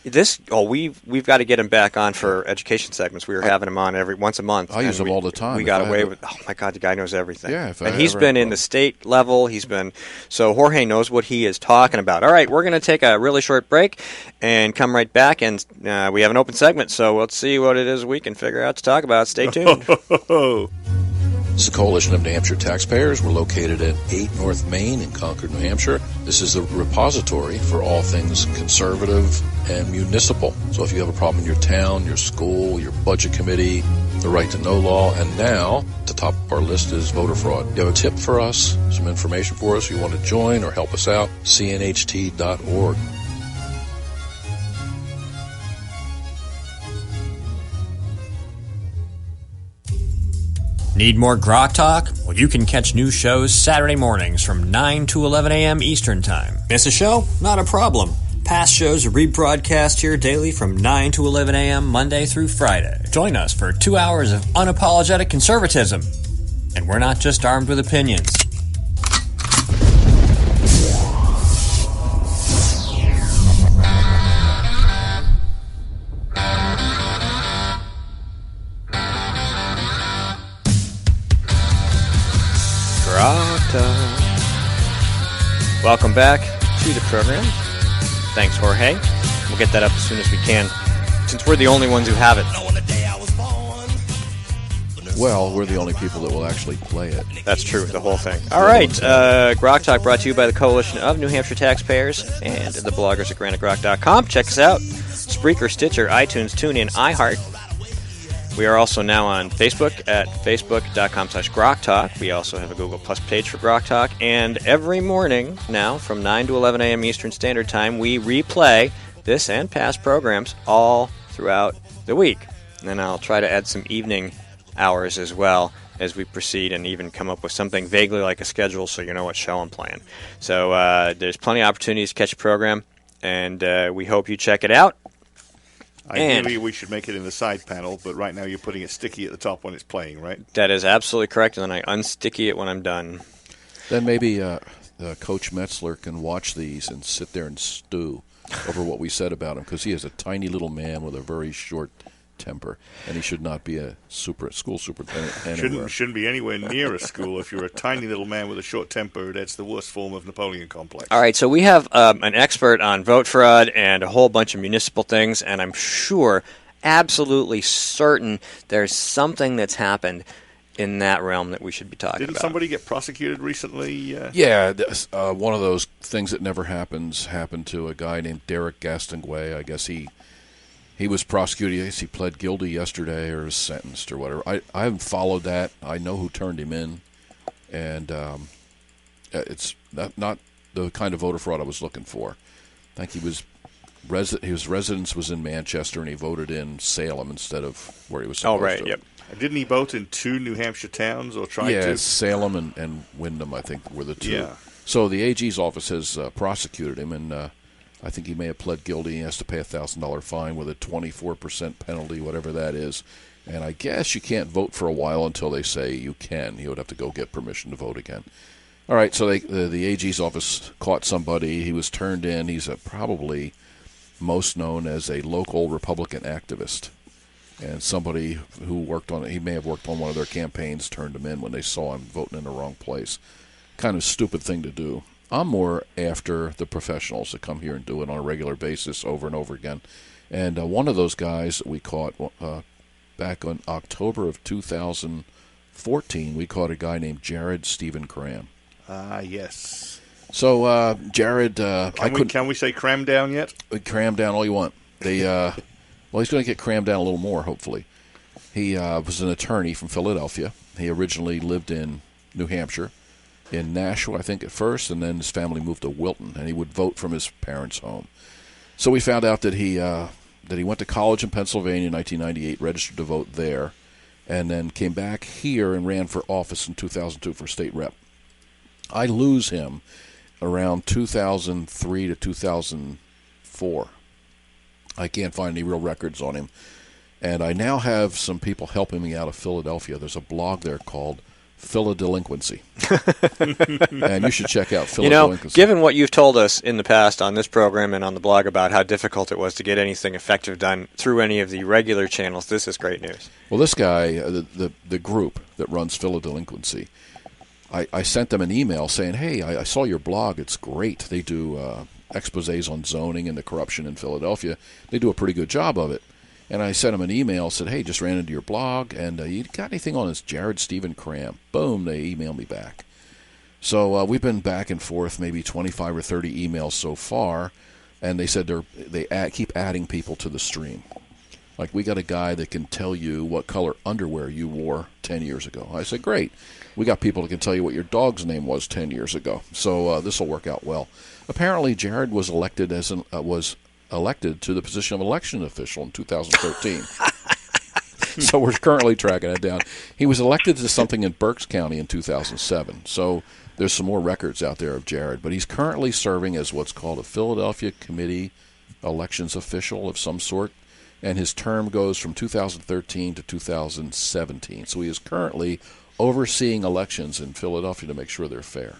Knowledge. We've got to get him back on for education segments. We were having him on once a month. I use him all the time. We got away with. Oh my God, the guy knows everything. Yeah, and he's been in the state level. So Jorge knows what he is talking about. All right, we're going to take a really short break and come right back, and we have an open segment. So let's see what it is we can figure out to talk about. Stay tuned. This is the Coalition of New Hampshire Taxpayers. We're located at 8 North Main in Concord, New Hampshire. This is the repository for all things conservative and municipal. So if you have a problem in your town, your school, your budget committee, the right to know law, and now at the top of our list is voter fraud. You have a tip for us, some information for us, you want to join or help us out, cnht.org. Need more GrokTALK? Well, you can catch new shows Saturday mornings from 9 to 11 a.m. Eastern Time. Miss a show? Not a problem. Past shows are rebroadcast here daily from 9 to 11 a.m. Monday through Friday. Join us for 2 hours of unapologetic conservatism. And we're not just armed with opinions. GrokTALK. Welcome back to the program. Thanks, Jorge. We'll get that up as soon as we can, since we're the only ones who have it. Well, we're the only people that will actually play it. That's true, the whole thing. All right, GrokTALK brought to you by the Coalition of New Hampshire Taxpayers and the bloggers at GrantedGrok.com. Check us out. Spreaker, Stitcher, iTunes, TuneIn, iHeart. We are also now on Facebook at facebook.com/GrokTALK. We also have a Google Plus page for GrokTALK. And every morning now from 9 to 11 a.m. Eastern Standard Time, we replay this and past programs all throughout the week. And I'll try to add some evening hours as well as we proceed and even come up with something vaguely like a schedule so you know what show I'm playing. So there's plenty of opportunities to catch a program, and we hope you check it out. Ideally, we should make it in the side panel, but right now you're putting it sticky at the top when it's playing, right? That is absolutely correct, and then I unsticky it when I'm done. Then maybe Coach Metzler can watch these and sit there and stew over what we said about him, because he is a tiny little man with a very short temper, and he should not be a school superintendent anywhere. Shouldn't be anywhere near a school. If you're a tiny little man with a short temper, that's the worst form of Napoleon complex. All right, so we have an expert on vote fraud and a whole bunch of municipal things, and I'm sure, absolutely certain, there's something that's happened in that realm that we should be talking about. Didn't somebody get prosecuted recently? Yeah, one of those things that never happens happened to a guy named Derek Gastonguay. I guess he was prosecuted. I guess he pled guilty yesterday or was sentenced or whatever. I haven't followed that. I know who turned him in, and it's not the kind of voter fraud I was looking for. I think his residence was in Manchester, and he voted in Salem instead of where he was supposed to. Oh, right, yep. Didn't he vote in 2 New Hampshire towns, or tried to? Yeah, Salem and Windham, I think, were the 2. Yeah. So the AG's office has prosecuted him, and I think he may have pled guilty. He has to pay a $1,000 fine with a 24% penalty, whatever that is. And I guess you can't vote for a while until they say you can. He would have to go get permission to vote again. All right, so the AG's office caught somebody. He was turned in. He's probably most known as a local Republican activist. And somebody who worked on it, he may have worked on one of their campaigns, turned him in when they saw him voting in the wrong place. Kind of stupid thing to do. I'm more after the professionals that come here and do it on a regular basis over and over again. And one of those guys that we caught back on October of 2014, we caught a guy named Jared Stephen Cram. Yes. So, Jared... Can we say cram down yet? Cram down all you want. Well, he's going to get crammed down a little more, hopefully. He was an attorney from Philadelphia. He originally lived in New Hampshire, in Nashua, I think, at first, and then his family moved to Wilton, and he would vote from his parents' home. So we found out that he went to college in Pennsylvania in 1998, registered to vote there, and then came back here and ran for office in 2002 for state rep. I lose him around 2003 to 2004. I can't find any real records on him. And I now have some people helping me out of Philadelphia. There's a blog there called Philadelinquency. And you should check out Philadelinquency. You know, given what you've told us in the past on this program and on the blog about how difficult it was to get anything effective done through any of the regular channels, this is great news. Well, this guy, the group that runs Philadelinquency, I sent them an email saying, hey, I saw your blog. It's great. They do exposés on zoning and the corruption in Philadelphia. They do a pretty good job of it. And I sent them an email, said, hey, just ran into your blog, and you got anything on this Jared Stephen Cram? Boom, they emailed me back. So we've been back and forth, maybe 25 or 30 emails so far, and they said they keep adding people to the stream. Like, we got a guy that can tell you what color underwear you wore 10 years ago. I said, great. We got people that can tell you what your dog's name was 10 years ago. So this will work out well. Apparently, Jared was elected to the position of election official in 2013. So we're currently tracking it down. He was elected to something in Berks County in 2007. So there's some more records out there of Jared. But he's currently serving as what's called a Philadelphia Committee elections official of some sort. And his term goes from 2013 to 2017. So he is currently overseeing elections in Philadelphia to make sure they're fair.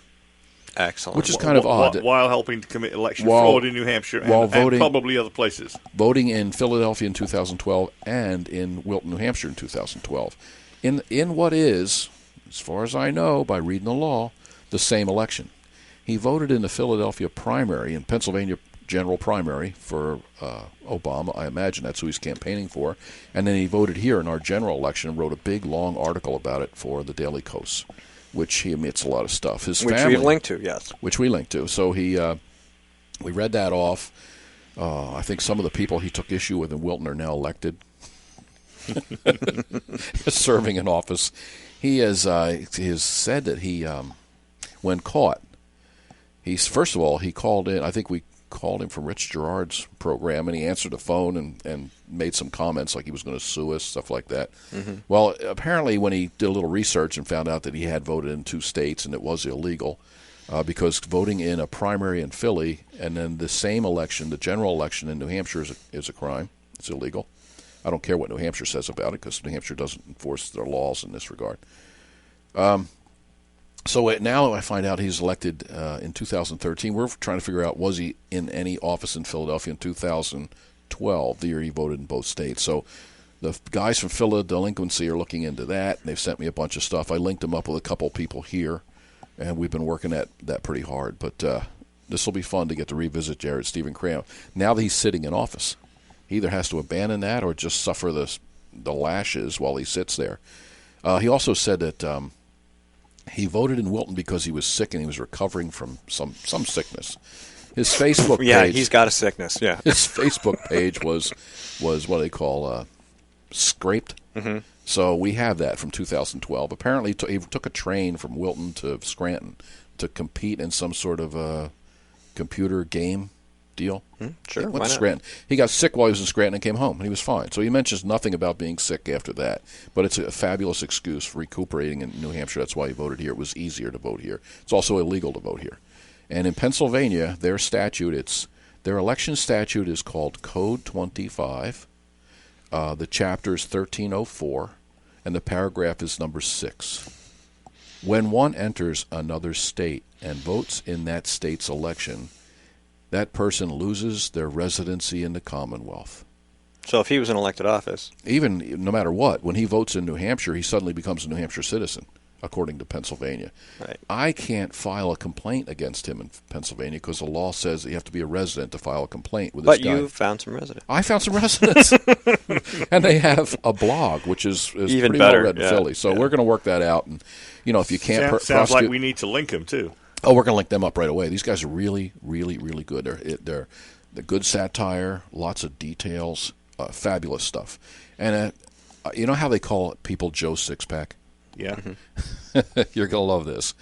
Excellent. Which is kind of odd. While helping to commit election fraud in New Hampshire and probably other places. Voting in Philadelphia in 2012 and in Wilton, New Hampshire in 2012. In what is, as far as I know, by reading the law, the same election. He voted in the Philadelphia primary, in Pennsylvania general primary for Obama. I imagine that's who he's campaigning for. And then he voted here in our general election and wrote a big, long article about it for the Daily Kos, which he omits a lot of stuff. His which family, we linked to, yes. Which we linked to. So we read that off. I think some of the people he took issue with in Wilton are now elected, serving in office. He has said that he, when caught, first of all, he called in. I think we called him from Rich Gerard's program, and he answered the phone and made some comments like he was going to sue us, stuff like that. Mm-hmm. Well, apparently when he did a little research and found out that he had voted in 2 states and it was illegal, because voting in a primary in Philly and then the same election, the general election in New Hampshire, is a crime. It's illegal. I don't care what New Hampshire says about it because New Hampshire doesn't enforce their laws in this regard. So now I find out he's elected in 2013. We're trying to figure out, was he in any office in Philadelphia in 2012, the year he voted in both states. So the guys from Phila Delinquency are looking into that, and they've sent me a bunch of stuff. I linked him up with a couple of people here, and we've been working at that pretty hard. But this will be fun to get to revisit Jared Stephen Cram. Now that he's sitting in office, he either has to abandon that or just suffer the lashes while he sits there. He also said that he voted in Wilton because he was sick and he was recovering from some sickness. His Facebook page... Yeah, he's got a sickness, yeah. His Facebook page was what they call scraped. Mm-hmm. So we have that from 2012. Apparently he took a train from Wilton to Scranton to compete in some sort of a computer game deal. Sure, he went why to not? Scranton. He got sick while he was in Scranton and came home, and he was fine. So he mentions nothing about being sick after that. But it's a fabulous excuse for recuperating in New Hampshire. That's why he voted here. It was easier to vote here. It's also illegal to vote here. And in Pennsylvania, their election statute is called Code 25. The chapter is 1304, and the paragraph is number 6. When one enters another state and votes in that state's election, that person loses their residency in the Commonwealth. So if he was in elected office... Even no matter what, when he votes in New Hampshire, he suddenly becomes a New Hampshire citizen, according to Pennsylvania. Right. I can't file a complaint against him in Pennsylvania because the law says that you have to be a resident to file a complaint with this guy. But you found some residents. I found some residents. And they have a blog, which is even pretty better, well read in Philly. So we're going to work that out. And, if you can't sounds like we need to link him, too. Oh, we're going to link them up right away. These guys are really, really, really good. They're good satire, lots of details, fabulous stuff. And you know how they call people Joe Sixpack? Yeah. Mm-hmm. You're going to love this.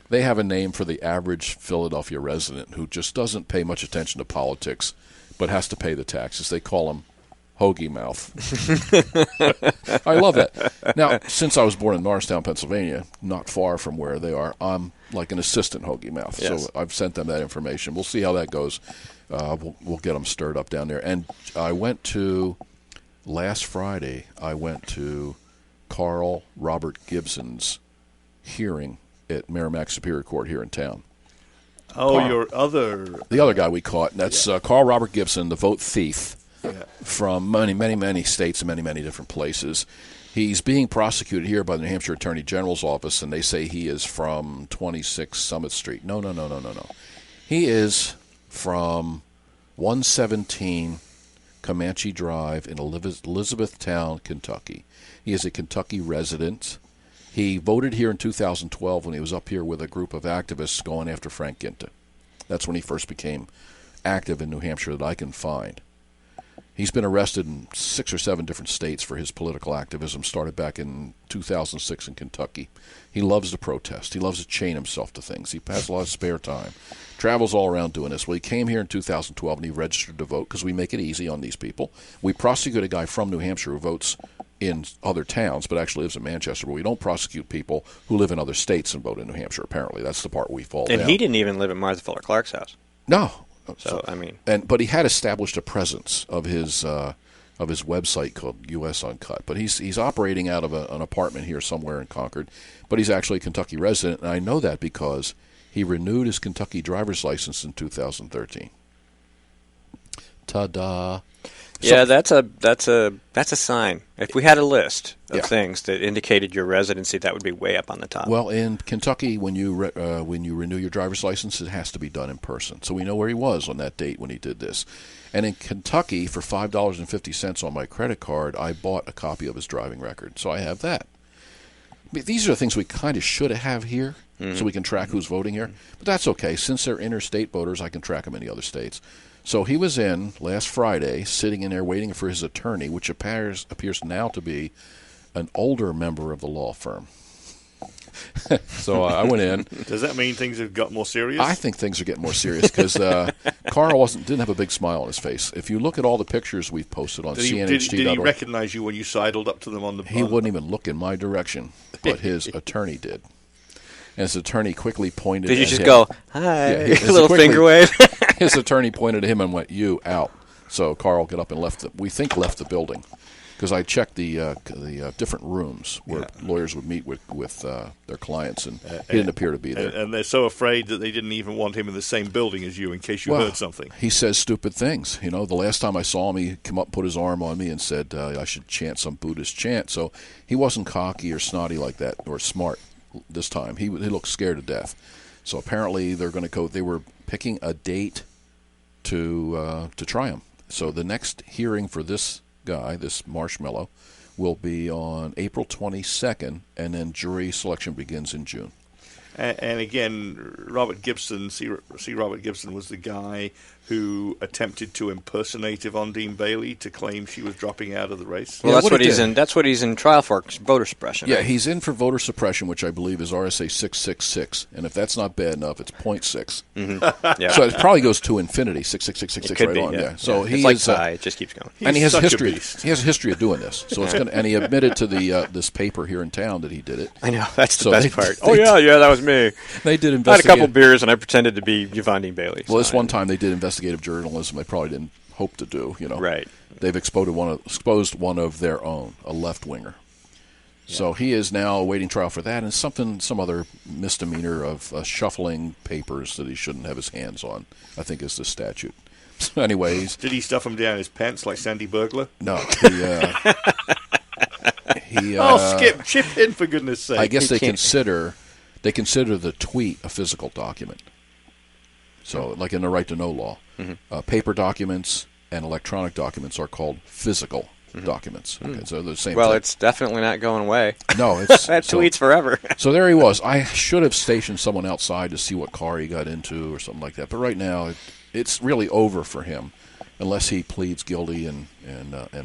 They have a name for the average Philadelphia resident who just doesn't pay much attention to politics but has to pay the taxes. They call him Hoagie Mouth. I love that. Now, since I was born in Norristown, Pennsylvania, not far from where they are, I'm like an assistant Hoagie Mouth. Yes. So I've sent them that information. We'll see how that goes. We'll get them stirred up down there. And last Friday, I went to Carl Robert Gibson's hearing at Merrimack Superior Court here in town. Oh, The other guy we caught. That's Carl Robert Gibson, the vote thief. Yeah. From many, many, many states and many, many different places. He's being prosecuted here by the New Hampshire Attorney General's office, and they say he is from 26 Summit Street. No. He is from 117 Comanche Drive in Elizabethtown, Kentucky. He is a Kentucky resident. He voted here in 2012 when he was up here with a group of activists going after Frank Ginta. That's when he first became active in New Hampshire that I can find. He's been arrested in 6 or 7 different states for his political activism, started back in 2006 in Kentucky. He loves to protest. He loves to chain himself to things. He has a lot of spare time. Travels all around doing this. Well, he came here in 2012 and he registered to vote because we make it easy on these people. We prosecute a guy from New Hampshire who votes in other towns but actually lives in Manchester, but we don't prosecute people who live in other states and vote in New Hampshire, apparently. That's the part we fall down. And he didn't even live at Martha Fuller Clark's house. No. So I mean, but he had established a presence of his website called U.S. Uncut. But he's operating out of an apartment here somewhere in Concord. But he's actually a Kentucky resident, and I know that because he renewed his Kentucky driver's license in 2013. Ta-da! Yeah, that's a sign. If we had a list of things that indicated your residency, that would be way up on the top. Well, in Kentucky, when you renew your driver's license, it has to be done in person. So we know where he was on that date when he did this. And in Kentucky, for $5.50 on my credit card, I bought a copy of his driving record. So I have that. I mean, these are the things we kind of should have here, so we can track who's voting here. But that's okay. Since they're interstate voters, I can track them in the other states. So he was in last Friday, sitting in there waiting for his attorney, which appears now to be an older member of the law firm. So I went in. Does that mean things have got more serious? I think things are getting more serious because Carl didn't have a big smile on his face. If you look at all the pictures we've posted on CNHD.org. Did he recognize you when you sidled up to them on the He wouldn't even look in my direction, but his attorney did. And his attorney quickly pointed at him. Did you just go, hi, a little finger wave? His attorney pointed at him and went, "You out." So Carl got up and left the building. Because I checked the different rooms where lawyers would meet with their clients, and he didn't appear to be there. And they're so afraid that they didn't even want him in the same building as you in case you heard something. He says stupid things. You know, the last time I saw him, he came up, put his arm on me, and said I should chant some Buddhist chant. So he wasn't cocky or snotty like that, or smart this time. He looked scared to death. So apparently they're going to go. They were picking a date to try him. So the next hearing for this guy, this marshmallow, will be on April 22nd, and then jury selection begins in June. And again, Robert Gibson, C. Robert Gibson was the guy who attempted to impersonate Yvonne Dean Bailey to claim she was dropping out of the race. Well, that's what he's in trial for, voter suppression. Yeah, right? He's in for voter suppression, which I believe is RSA 666, and if that's not bad enough, it's 0.6. Mm-hmm. Yeah. So it probably goes to infinity, 66666 right on. Yeah. So it's like pi, it just keeps going. And he has a history. He has a history of doing this. So it's going. And he admitted to the this paper here in town that he did it. I know that's the best part. That was me. They did investigate. I had a couple beers and I pretended to be Yvonne Dean Bailey. Well, this one time they did investigative journalism. They probably didn't hope to do. Right. They've exposed one of their own, a left winger. Yeah. So he is now awaiting trial for that and some other misdemeanor of shuffling papers that he shouldn't have his hands on, I think is the statute. So anyways. Did he stuff them down his pants like Sandy Burglar? No. Skip, chip in for goodness sake. I guess they consider the tweet a physical document. So like in the right to know law, paper documents and electronic documents are called physical documents. Okay, so they're the same thing. It's definitely not going away. No, it's that tweets forever. So there he was. I should have stationed someone outside to see what car he got into or something like that. But right now, it's really over for him, unless he pleads guilty and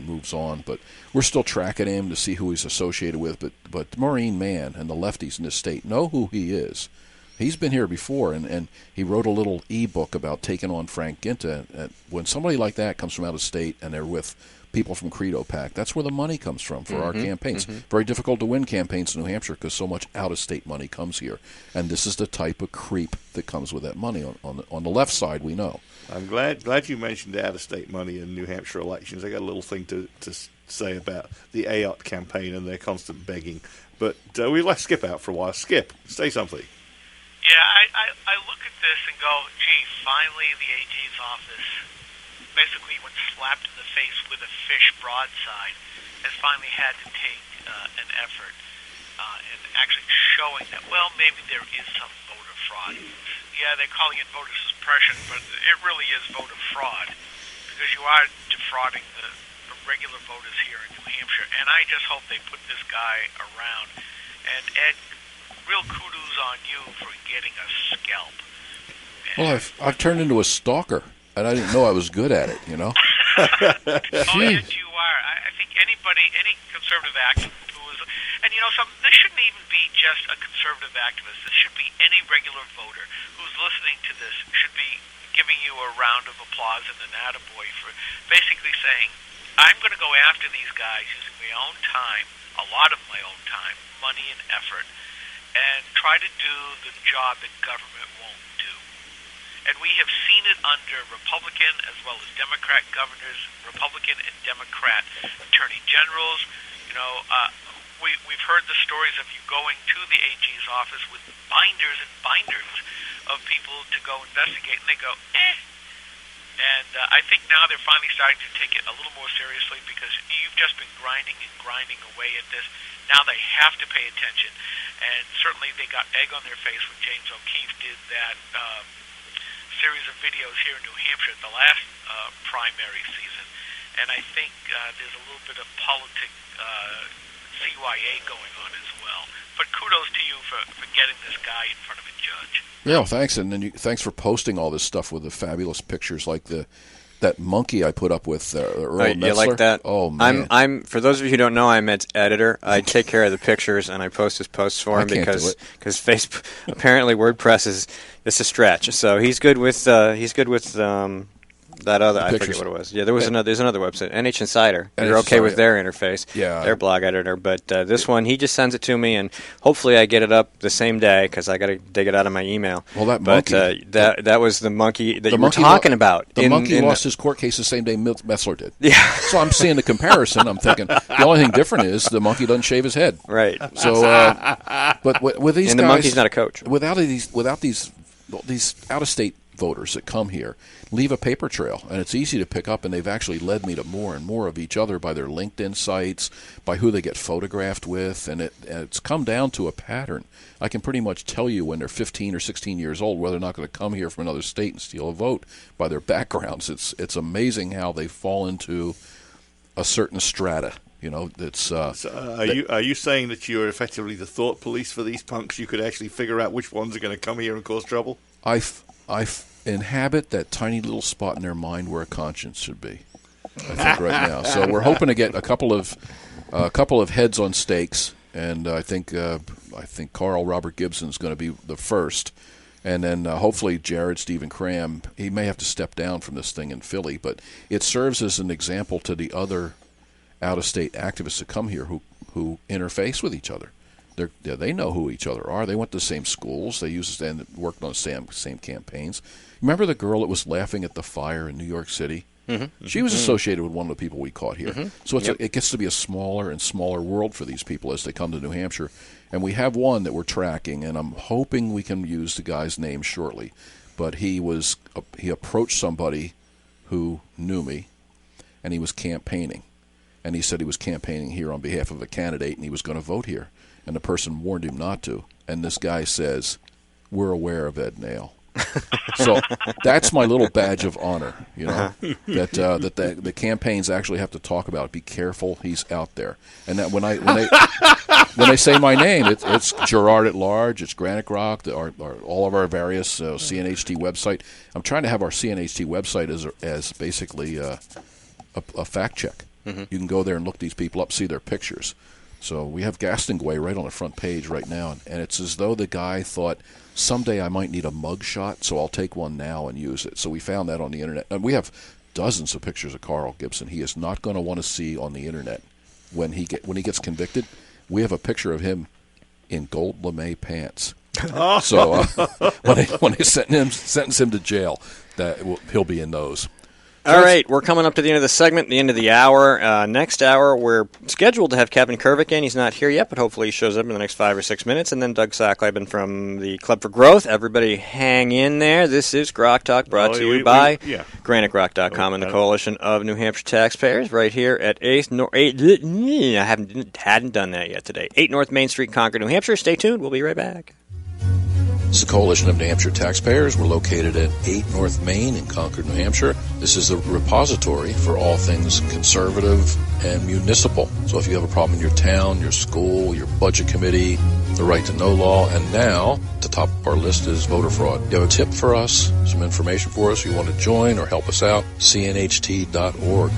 moves on. But we're still tracking him to see who he's associated with. But Maureen Mann and the lefties in this state know who he is. He's been here before, and he wrote a little e-book about taking on Frank Ginta. And when somebody like that comes from out of state and they're with people from Credo PAC, that's where the money comes from for our campaigns. Very difficult to win campaigns in New Hampshire because so much out-of-state money comes here. And this is the type of creep that comes with that money. On the left side, we know. I'm glad you mentioned out-of-state money in New Hampshire elections. I got a little thing to say about the AOT campaign and their constant begging. But let's Skip out for a while. Skip, say something. Yeah, I look at this and go, gee, finally the AG's office, basically when slapped in the face with a fish broadside, has finally had to take an effort in actually showing that, well, maybe there is some voter fraud. Yeah, they're calling it voter suppression, but it really is voter fraud because you are defrauding the regular voters here in New Hampshire. And I just hope they put this guy around. And Ed, real kudos on you for getting a scalp. Well, I've turned into a stalker, and I didn't know I was good at it, Oh, yes, you are. I think any conservative activist who is, and this shouldn't even be just a conservative activist. This should be any regular voter who's listening to this should be giving you a round of applause and an attaboy for basically saying, I'm going to go after these guys using my own time, a lot of my own time, money and effort, and try to do the job that government won't do. And we have seen it under Republican as well as Democrat governors, Republican and Democrat attorney generals. We've heard the stories of you going to the AG's office with binders and binders of people to go investigate, and they go, And I think now they're finally starting to take it a little more seriously because you've just been grinding away at this. Now they have to pay attention. And certainly they got egg on their face when James O'Keefe did that series of videos here in New Hampshire at the last primary season. And I think there's a little bit of CYA going on as well. But kudos to you for getting this guy in front of a judge. Yeah, thanks, and then thanks for posting all this stuff with the fabulous pictures, like that monkey I put up with Earl Metzler. You like that? Oh man! I'm for those of you who don't know, I'm its editor. I take care of the pictures and I post his posts for him because Facebook apparently WordPress is a stretch. So he's good with that other, I forget what it was. Yeah, there's another website, NH Insider. You're okay with their interface, their blog editor. But this one, he just sends it to me, and hopefully I get it up the same day because I got to dig it out of my email. Well, that monkey, that was the monkey that you were talking about. The monkey lost his court case the same day Metzler did. Yeah. So I'm seeing the comparison. I'm thinking the only thing different is the monkey doesn't shave his head. Right. So, but with these and guys, the monkey's not a coach. Without these out-of-state voters that come here, leave a paper trail, and it's easy to pick up, and they've actually led me to more and more of each other by their LinkedIn sites, by who they get photographed with, and it's come down to a pattern. I can pretty much tell you when they're 15 or 16 years old whether they're not going to come here from another state and steal a vote by their backgrounds. It's amazing how they fall into a certain strata. You know, it's. Are you saying that you're effectively the thought police for these punks? You could actually figure out which ones are going to come here and cause trouble? I inhabit that tiny little spot in their mind where a conscience should be, I think, right now. So we're hoping to get a couple of heads on stakes, and I think Carl Robert Gibson is going to be the first, and then hopefully Jared Stephen Cram. He may have to step down from this thing in Philly, but it serves as an example to the other out-of-state activists that come here who interface with each other. They know who each other are. They went to the same schools. They worked on the same campaigns. Remember the girl that was laughing at the fire in New York City? Mm-hmm. She was associated with one of the people we caught here. Mm-hmm. So it gets to be a smaller and smaller world for these people as they come to New Hampshire. And we have one that we're tracking, and I'm hoping we can use the guy's name shortly. But he approached somebody who knew me, and he was campaigning. And he said he was campaigning here on behalf of a candidate, and he was going to vote here. And the person warned him not to. And this guy says, "We're aware of Ed Nail." So that's my little badge of honor, you know, that the campaigns actually have to talk about. Be careful, he's out there. And that when they say my name, it's Gerard at Large, it's Granite Rock, all of our various CNHT website. I'm trying to have our CNHT website as basically a fact check. Mm-hmm. You can go there and look these people up, see their pictures. So we have Gastonguay right on the front page right now, and it's as though the guy thought, someday I might need a mug shot, so I'll take one now and use it. So we found that on the internet. And we have dozens of pictures of Carl Gibson. He is not going to want to see on the internet when he gets convicted. We have a picture of him in gold lame pants. So when they sentence him to jail, he'll be in those. All right, we're coming up to the end of the segment, the end of the hour. Next hour, we're scheduled to have Kevin Kervick in. He's not here yet, but hopefully he shows up in the next 5 or 6 minutes. And then Doug Sachletben from the Club for Growth. Everybody hang in there. This is GrokTALK, brought to you by GraniteGrok.com and the Coalition of New Hampshire Taxpayers, right here at 8th North. I hadn't done that yet today. 8 North Main Street, Concord, New Hampshire. Stay tuned. We'll be right back. This is the Coalition of New Hampshire Taxpayers. We're located at 8 North Main in Concord, New Hampshire. This is a repository for all things conservative and municipal. So if you have a problem in your town, your school, your budget committee, the right to know law, and now the top of our list is voter fraud. You have a tip for us, some information for us, you want to join or help us out, cnht.org.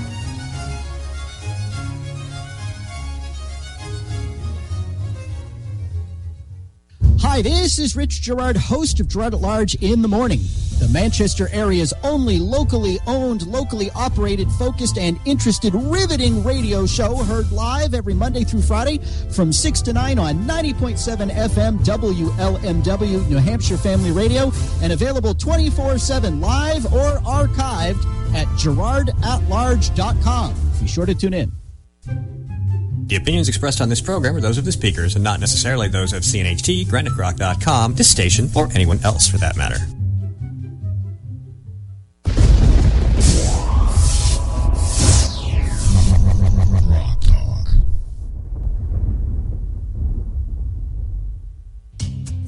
Hi, this is Rich Gerard, host of Gerard at Large in the Morning, the Manchester area's only locally owned, locally operated, focused, and interested riveting radio show, heard live every Monday through Friday from 6 to 9 on 90.7 FM WLMW New Hampshire Family Radio, and available 24/7 live or archived at gerardatlarge.com. Be sure to tune in. The opinions expressed on this program are those of the speakers and not necessarily those of CNHT, GraniteGrok.com, this station, or anyone else for that matter.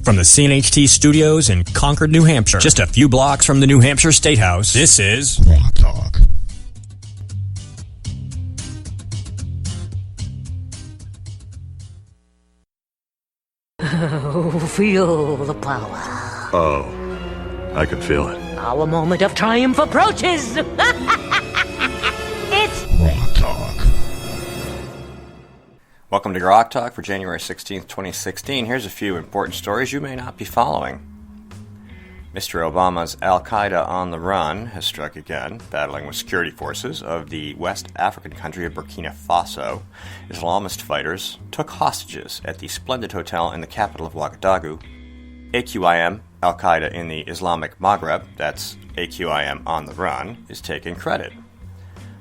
From the CNHT studios in Concord, New Hampshire, just a few blocks from the New Hampshire State House, this is GrokTALK. Oh, feel the power. Oh, I can feel it. Our moment of triumph approaches. It's GrokTALK. Welcome to GrokTALK for January 16th, 2016. Here's a few important stories you may not be following. Mr. Obama's Al-Qaeda on the run has struck again, battling with security forces of the West African country of Burkina Faso. Islamist fighters took hostages at the Splendid Hotel in the capital of Ouagadougou. AQIM, Al-Qaeda in the Islamic Maghreb, that's AQIM on the run, is taking credit.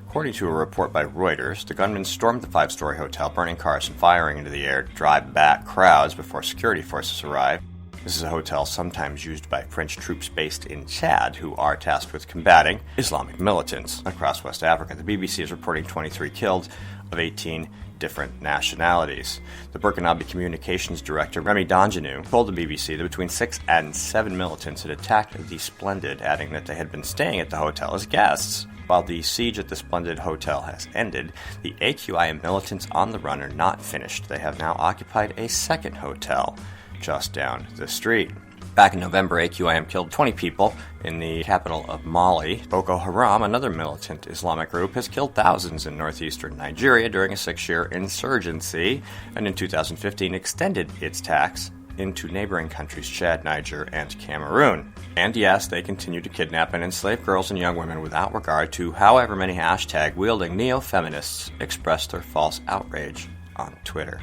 According to a report by Reuters, the gunmen stormed the five-story hotel, burning cars and firing into the air to drive back crowds before security forces arrived. This is a hotel sometimes used by French troops based in Chad who are tasked with combating Islamic militants across West Africa. The BBC is reporting 23 killed of 18 different nationalities. The Burkinabe Communications Director, Remy Dangenou, told the BBC that between 6 and 7 militants had attacked the Splendid, adding that they had been staying at the hotel as guests. While the siege at the Splendid Hotel has ended, the AQIM militants on the run are not finished. They have now occupied a second hotel just down the street. Back in November, AQIM killed 20 people in the capital of Mali. Boko Haram, another militant Islamic group, has killed thousands in northeastern Nigeria during a 6-year insurgency, and in 2015 extended its attacks into neighboring countries Chad, Niger, and Cameroon. And yes, they continue to kidnap and enslave girls and young women without regard to however many hashtag-wielding neo-feminists express their false outrage on Twitter.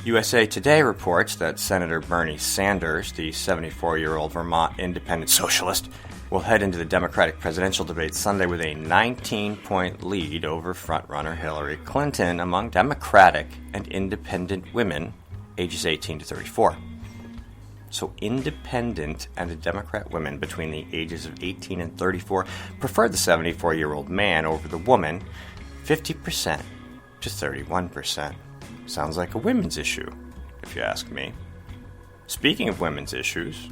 USA Today reports that Senator Bernie Sanders, the 74-year-old Vermont independent socialist, will head into the Democratic presidential debate Sunday with a 19-point lead over frontrunner Hillary Clinton among Democratic and independent women ages 18 to 34. So independent and Democrat women between the ages of 18 and 34 prefer the 74-year-old man over the woman, 50% to 31%. Sounds like a women's issue, if you ask me. Speaking of women's issues,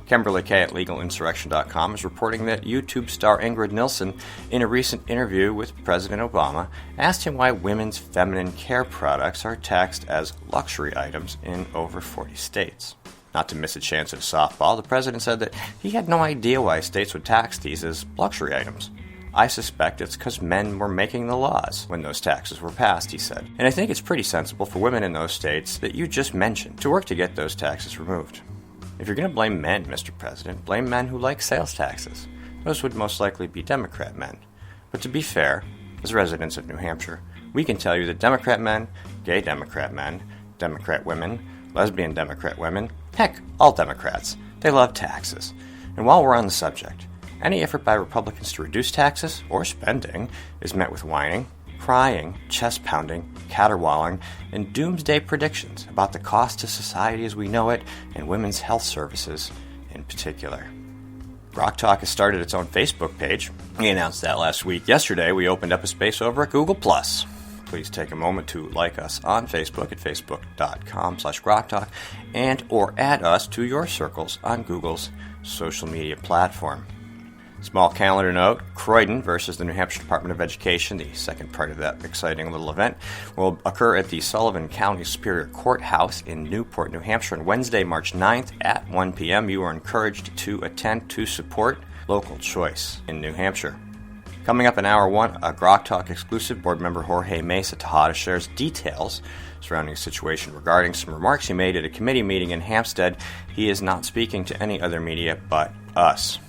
Kimberly Kay at LegalInsurrection.com is reporting that YouTube star Ingrid Nilsson, in a recent interview with President Obama, asked him why women's feminine care products are taxed as luxury items in over 40 states. Not to miss a chance at a softball, the president said that he had no idea why states would tax these as luxury items. I suspect it's because men were making the laws when those taxes were passed, he said. And I think it's pretty sensible for women in those states that you just mentioned to work to get those taxes removed. If you're going to blame men, Mr. President, blame men who like sales taxes. Those would most likely be Democrat men. But to be fair, as residents of New Hampshire, we can tell you that Democrat men, gay Democrat men, Democrat women, lesbian Democrat women, heck, all Democrats, they love taxes. And while we're on the subject, any effort by Republicans to reduce taxes or spending is met with whining, crying, chest-pounding, caterwauling, and doomsday predictions about the cost to society as we know it and women's health services in particular. GrokTALK has started its own Facebook page. We announced that last week. Yesterday, we opened up a space over at Google+. Please take a moment to like us on Facebook at facebook.com/GrokTALK and or add us to your circles on Google's social media platform. Small calendar note, Croydon versus the New Hampshire Department of Education, the second part of that exciting little event, will occur at the Sullivan County Superior Courthouse in Newport, New Hampshire on Wednesday, March 9th at 1 p.m. You are encouraged to attend to support local choice in New Hampshire. Coming up in Hour 1, a GrokTALK exclusive, board member Jorge Mesa-Tejada shares details surrounding a situation regarding some remarks he made at a committee meeting in Hampstead. He is not speaking to any other media but us.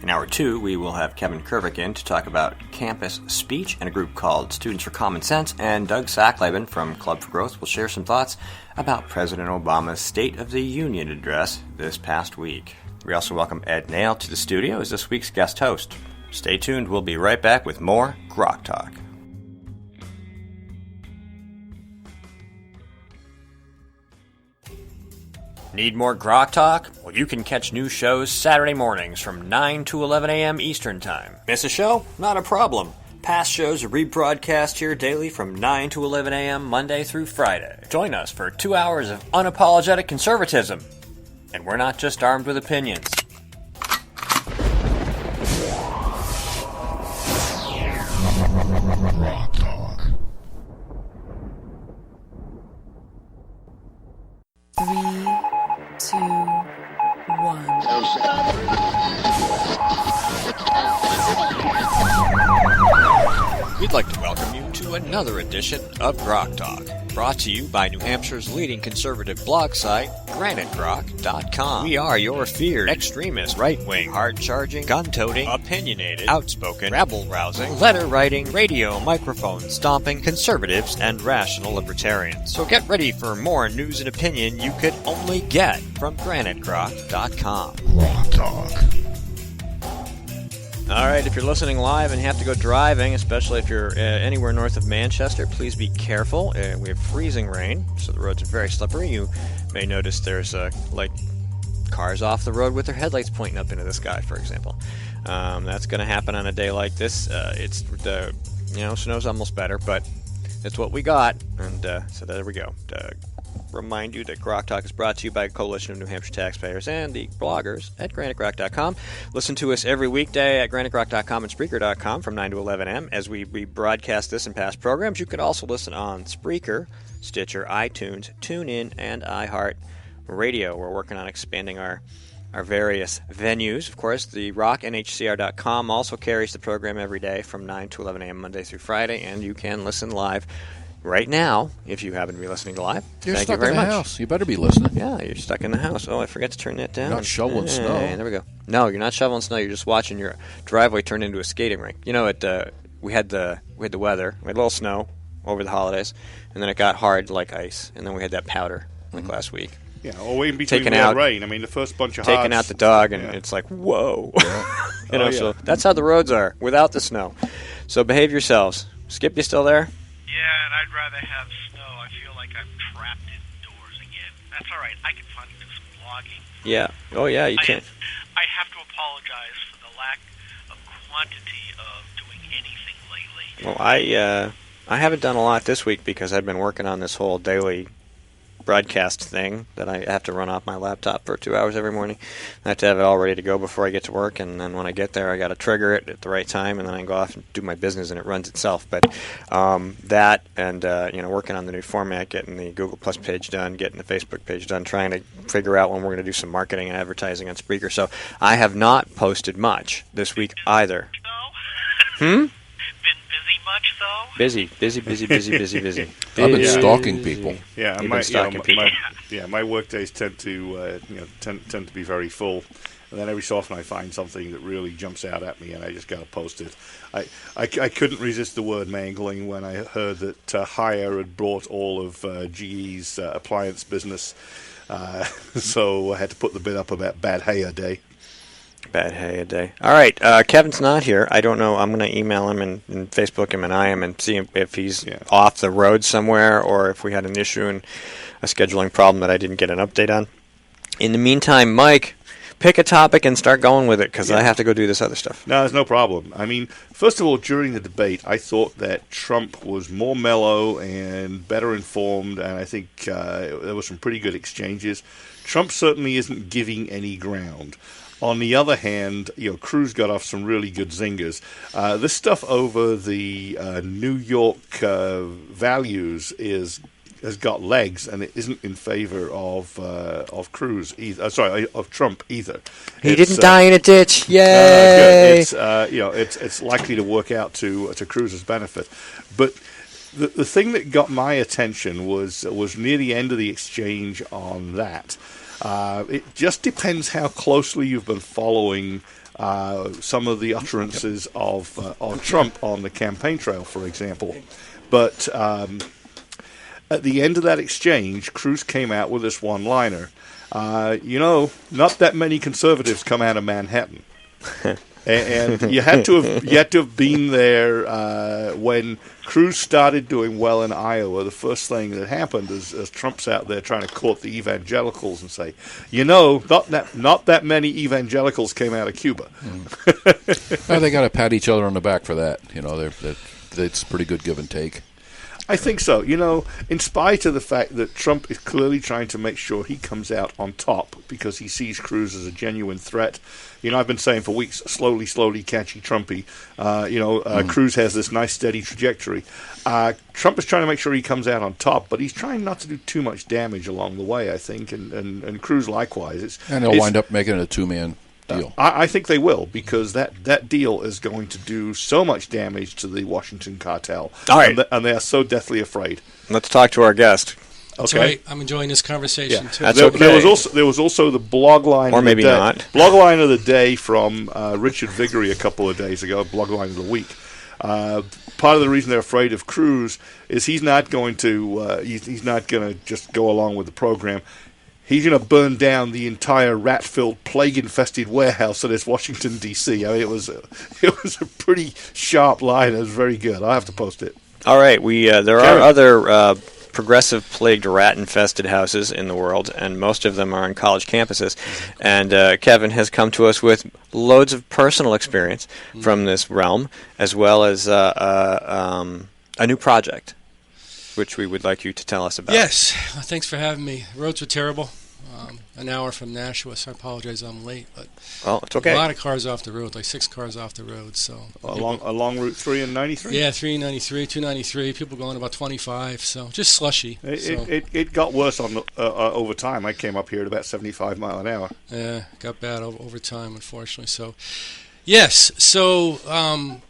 In Hour 2, we will have Kevin Kervick in to talk about campus speech and a group called Students for Common Sense, and Doug Sachletben from Club for Growth will share some thoughts about President Obama's State of the Union address this past week. We also welcome Ed Nail to the studio as this week's guest host. Stay tuned, we'll be right back with more GrokTALK. Need more GrokTALK? Well, you can catch new shows Saturday mornings from 9 to 11 a.m. Eastern Time. Miss a show? Not a problem. Past shows are rebroadcast here daily from 9 to 11 a.m. Monday through Friday. Join us for 2 hours of unapologetic conservatism. And we're not just armed with opinions. GrokTALK. 3, 2, 1. We'd like to welcome you to another edition of GrokTALK, brought to you by New Hampshire's leading conservative blog site, GrokTALK.com. We are your feared, extremist, right-wing, hard-charging, gun-toting, opinionated, outspoken, rabble-rousing, letter-writing, radio, microphone stomping, conservatives, and rational libertarians. So get ready for more news and opinion you could only get from GrokTALK.com. GrokTALK. All right, if you're listening live and have to go driving, especially if you're anywhere north of Manchester, please be careful. We have freezing rain, so the roads are very slippery. You may notice there's cars off the road with their headlights pointing up into the sky, for example. That's going to happen on a day like this. It's the snow's almost better, but it's what we got, and so there we go. Remind you that GrokTALK is brought to you by a coalition of New Hampshire taxpayers and the bloggers at GraniteGrok.com. Listen to us every weekday at GraniteGrok.com and Spreaker.com from 9 to 11 a.m. As we broadcast this and past programs, you can also listen on Spreaker, Stitcher, iTunes, TuneIn, and iHeart Radio. We're working on expanding our various venues. Of course, the RockNHCR.com also carries the program every day from 9 to 11 a.m. Monday through Friday, and you can listen live right now, if you happen to be listening to live. You're Thank stuck you very in the much. house. You better be listening. Yeah, you're stuck in the house. Oh, I forgot to turn that down. You're not shoveling snow. There we go. No, you're not shoveling snow. You're just watching your driveway turn into a skating rink. You know, we had the weather. We had a little snow over the holidays, and then it got hard like ice, and then we had that powder like last week. Yeah, or in between Taking we had out rain. I mean, the first bunch of taking hards, out the dog, and it's like, whoa. Yeah. So that's how the roads are without the snow. So behave yourselves. Skip, you still there? Yeah, and I'd rather have snow. I feel like I'm trapped indoors again. That's all right. I can finally do some blogging. Yeah. Oh, yeah, you can. I have to apologize for the lack of quantity of doing anything lately. Well, I haven't done a lot this week because I've been working on this whole daily broadcast thing that I have to run off my laptop for 2 hours every morning. I have to have it all ready to go before I get to work, and then when I get there, I got to trigger it at the right time, and then I can go off and do my business, and it runs itself. But that and working on the new format, getting the Google Plus page done, getting the Facebook page done, trying to figure out when we're going to do some marketing and advertising on Spreaker. So I have not posted much this week either. Much though? Busy. I've been stalking people. Yeah, my work days tend to be very full, and then every so often I find something that really jumps out at me, and I just got to post it. I couldn't resist the word mangling when I heard that Haier had bought all of GE's appliance business, so I had to put the bit up about Bad Haier Day. Bad hay a day. All right, Kevin's not here. I don't know. I'm going to email him and Facebook him and IM and see if he's off the road somewhere or if we had an issue and a scheduling problem that I didn't get an update on. In the meantime, Mike, pick a topic and start going with it because I have to go do this other stuff. No, there's no problem. I mean, first of all, during the debate, I thought that Trump was more mellow and better informed, and I think there were some pretty good exchanges. Trump certainly isn't giving any ground. On the other hand, Cruz got off some really good zingers. This stuff over the New York values has got legs, and it isn't in favor of Cruz either. Of Trump either. He didn't die in a ditch. Yay! It's likely to work out to Cruz's benefit, but. The thing that got my attention was near the end of the exchange on that. It just depends how closely you've been following some of the utterances of Trump on the campaign trail, for example. But at the end of that exchange, Cruz came out with this one-liner. Not that many conservatives come out of Manhattan. And you had to have been there when Cruz started doing well in Iowa. The first thing that happened is as Trump's out there trying to court the evangelicals and say, not that many evangelicals came out of Cuba. They got to pat each other on the back for that. It's pretty good give and take. I think so. In spite of the fact that Trump is clearly trying to make sure he comes out on top because he sees Cruz as a genuine threat. I've been saying for weeks, slowly, catchy Trumpy. Cruz has this nice, steady trajectory. Trump is trying to make sure he comes out on top, but he's trying not to do too much damage along the way, I think, and Cruz likewise. And they'll wind up making it a two-man deal. I think they will, because that deal is going to do so much damage to the Washington cartel. All right. And they are so deathly afraid. Let's talk to our guest. That's Okay. right. I'm enjoying this conversation too. That's there, okay. there was also the blog line, Or maybe not. Blog line of the day from Richard Viguerie a couple of days ago. Blog line of the week. Part of the reason they're afraid of Cruz is he's not going to just go along with the program. He's going to burn down the entire rat-filled, plague-infested warehouse that is Washington, D.C. I mean, it was a pretty sharp line. It was very good. I'll have to post it. All right. There are other progressive, plagued, rat-infested houses in the world, and most of them are on college campuses. And Kevin has come to us with loads of personal experience from this realm, as well as a new project, which we would like you to tell us about. Yes. Thanks for having me. The roads were terrible. An hour from Nashua, so I apologize I'm late. But it's okay. A lot of cars off the road, like 6 cars off the road. So along Route 3 and 93? Yeah, 393, 293. People going about 25, so just slushy. It got worse over time. I came up here at about 75 mile an hour. Yeah, got bad over time, unfortunately. So, yes. So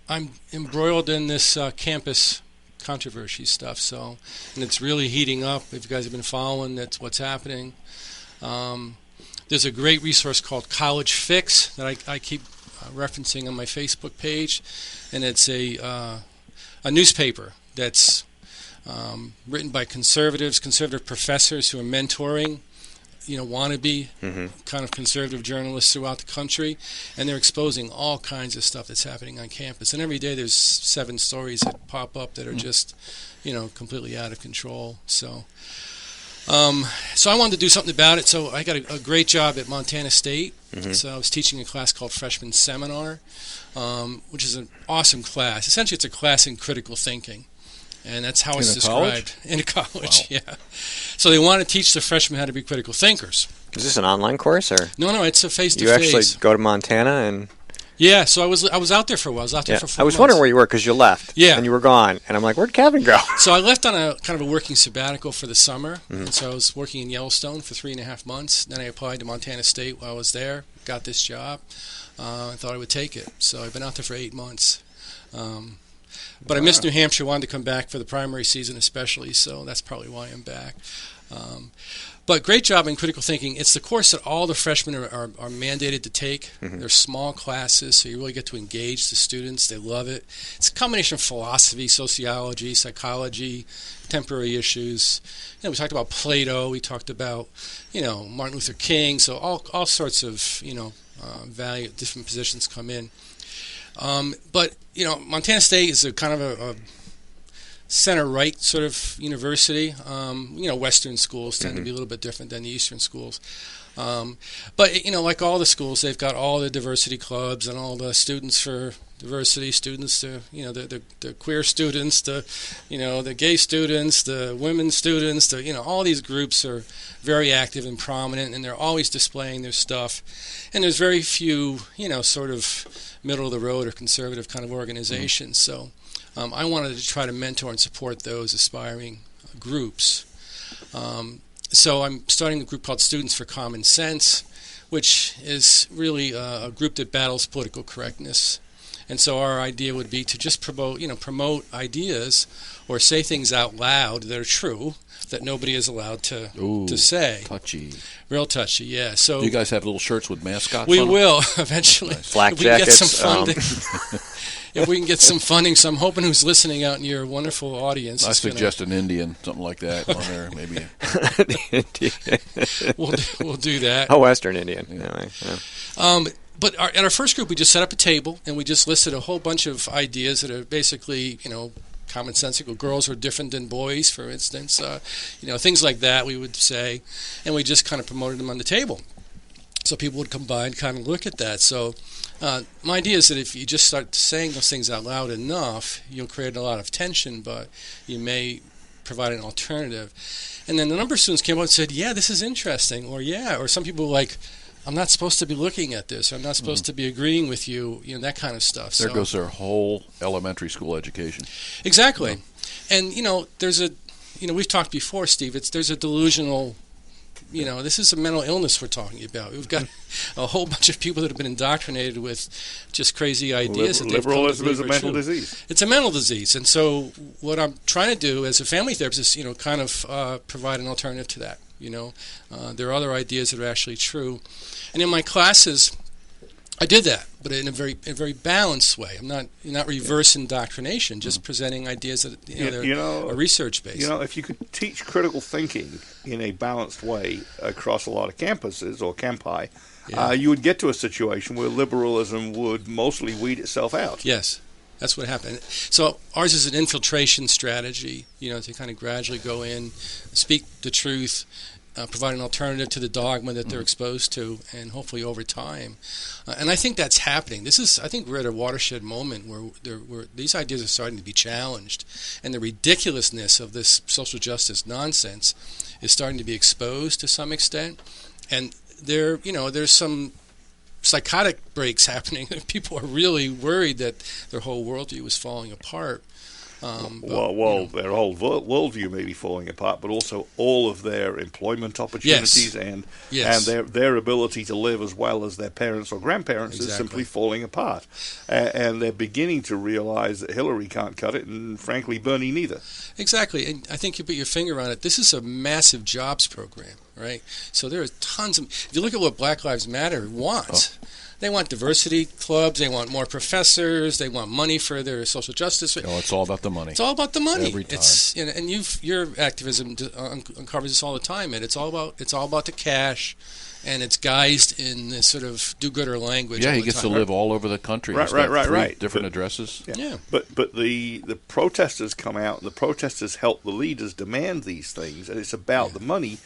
I'm embroiled in this campus controversy stuff. So, and it's really heating up. If you guys have been following, that's what's happening. There's a great resource called College Fix that I keep referencing on my Facebook page, and it's a newspaper that's written by conservative professors who are mentoring, wannabe kind of conservative journalists throughout the country, and they're exposing all kinds of stuff that's happening on campus. And every day there's 7 stories that pop up that are just, completely out of control. So I wanted to do something about it. So I got a great job at Montana State. So I was teaching a class called Freshman Seminar, which is an awesome class. Essentially, it's a class in critical thinking. And that's how it's described. In a college, wow. Yeah. So they want to teach the freshmen how to be critical thinkers. Is this an online course, or? No, it's a face-to-face. You actually go to Montana and... Yeah, so I was out there for a while. I was out there for 4 months. I was wondering where you were because you left. Yeah. And you were gone. And I'm like, where'd Kevin go? So I left on a kind of a working sabbatical for the summer. And so I was working in Yellowstone for 3.5 months. Then I applied to Montana State while I was there. Got this job. I thought I would take it. So I've been out there for 8 months. But I missed New Hampshire. Wanted to come back for the primary season especially. So that's probably why I'm back. But great job in critical thinking. It's the course that all the freshmen are mandated to take. They're small classes, so you really get to engage the students. They love it. It's a combination of philosophy, sociology, psychology, contemporary issues. We talked about Plato. We talked about, Martin Luther King. So all sorts of, value, different positions come in. But Montana State is a kind of a center-right sort of university. Western schools tend to be a little bit different than the Eastern schools. But, like all the schools, they've got all the diversity clubs and all the students for diversity, students to, the queer students, the gay students, the women students, all these groups are very active and prominent, and they're always displaying their stuff. And there's very few, sort of middle-of-the-road or conservative kind of organizations. So I wanted to try to mentor and support those aspiring groups. So I'm starting a group called Students for Common Sense, which is really a group that battles political correctness. And so our idea would be to just promote ideas or say things out loud that are true that nobody is allowed to say. Touchy. Real touchy, yeah. So do you guys have little shirts with mascots we on them? will eventually. Nice. Flak if we can get jackets. some funding. If we can get some funding, so I'm hoping who's listening out in your wonderful audience. I suggest an Indian, something like that on there, maybe. We'll do that. A Western Indian. Yeah. But at our first group, we just set up a table and we just listed a whole bunch of ideas that are basically, commonsensical. Girls are different than boys, for instance. Things like that we would say, and we just kind of promoted them on the table. So people would come by and kind of look at that. So my idea is that if you just start saying those things out loud enough, you'll create a lot of tension, but you may provide an alternative. And then a number of students came out and said, yeah, this is interesting, or some people were like, I'm not supposed to be looking at this, or I'm not supposed to be agreeing with you, that kind of stuff. There goes their whole elementary school education. Exactly. And, there's we've talked before, Steve, there's a delusional, this is a mental illness we're talking about. We've got a whole bunch of people that have been indoctrinated with just crazy ideas. Liberalism is a mental disease. It's a mental disease. And so what I'm trying to do as a family therapist is, kind of provide an alternative to that. There are other ideas that are actually true. And in my classes, I did that, but in a very balanced way. I'm not reverse indoctrination, just presenting ideas that are research based. If you could teach critical thinking in a balanced way across a lot of campuses or campi, you would get to a situation where liberalism would mostly weed itself out. Yes, that's what happened. So ours is an infiltration strategy, to kind of gradually go in, speak the truth, provide an alternative to the dogma that they're exposed to, and hopefully over time. And I think that's happening. I think we're at a watershed moment where these ideas are starting to be challenged, and the ridiculousness of this social justice nonsense is starting to be exposed to some extent. And there's some psychotic breaks happening. People are really worried that their whole worldview is falling apart. Their whole worldview may be falling apart, but also all of their employment opportunities and their ability to live as well as their parents or grandparents is simply falling apart. And they're beginning to realize that Hillary can't cut it, and frankly, Bernie neither. Exactly, and I think you put your finger on it. This is a massive jobs program, right? So there are tons of... If you look at what Black Lives Matter wants... They want diversity clubs. They want more professors. They want money for their social justice. It's all about the money. It's all about the money. Every time. And your activism uncovers this all the time. And it's all about the cash, and it's guised in this sort of do-gooder language. Yeah, he gets to live all over the country. Right. Different addresses. Yeah. But the protesters come out, and the protesters help the leaders demand these things, and it's about the money.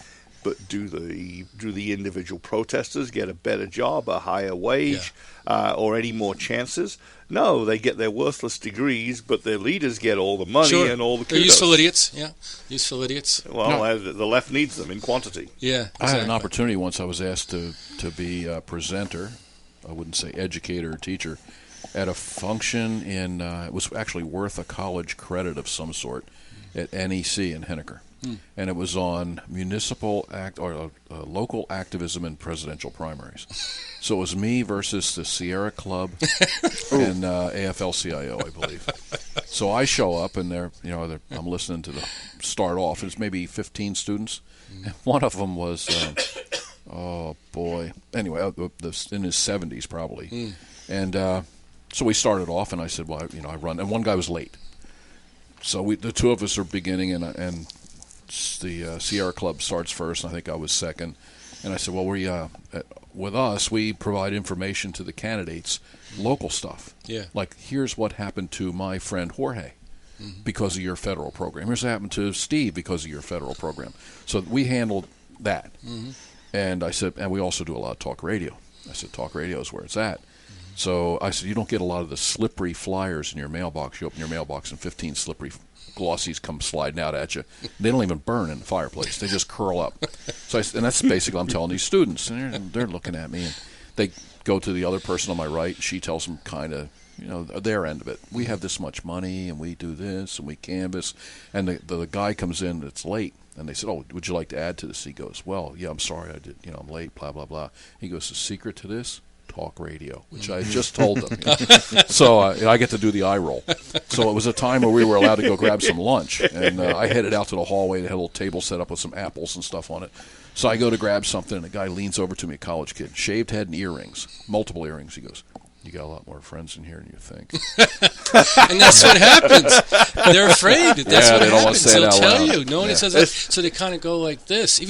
But do the individual protesters get a better job, a higher wage, or any more chances? No, they get their worthless degrees, but their leaders get all the money and all the kudos. They're useful idiots. Yeah, useful idiots. Well, the left needs them in quantity. Yeah, exactly. I had an opportunity once. I was asked to be a presenter. I wouldn't say educator or teacher at a function in. It was actually worth a college credit of some sort at NEC in Henniker. And it was on municipal local activism in presidential primaries. So it was me versus the Sierra Club and AFL-CIO, I believe. So I show up, and I'm listening to the start off. It's maybe 15 students, and one of them was, oh boy, anyway, in his 70s probably. And so we started off, and I said, well, I run, and one guy was late. So the two of us are beginning, and the Sierra Club starts first, and I think I was second. And I said, well, with us, we provide information to the candidates, local stuff. Yeah. Like, here's what happened to my friend Jorge because of your federal program. Here's what happened to Steve because of your federal program. So we handled that. And I said, and we also do a lot of talk radio. I said, talk radio is where it's at. So I said, you don't get a lot of the slippery flyers in your mailbox. You open your mailbox and 15 slippery glossies come sliding out at you. They don't even burn in the fireplace. They just curl up. So and that's basically I'm telling these students, and they're looking at me, and they go to the other person on my right. She tells them kind of, their end of it. We have this much money, and we do this, and we canvass. And the guy comes in that's late, and they said, oh, would you like to add to this? He goes, well, yeah, I'm sorry, I did. I'm late, blah, blah, blah. He goes, the secret to this? Talk radio, which I just told them. So I get to do the eye roll. So it was a time where we were allowed to go grab some lunch, and I headed out to the hallway. They had a little table set up with some apples and stuff on it. So I go to grab something, and a guy leans over to me, a college kid, shaved head and earrings, multiple earrings. He goes, you got a lot more friends in here than you think. And that's what happens. They're afraid that that's what they don't want happens. to say They'll it out tell loud. you. No one says that. So they kind of go like this.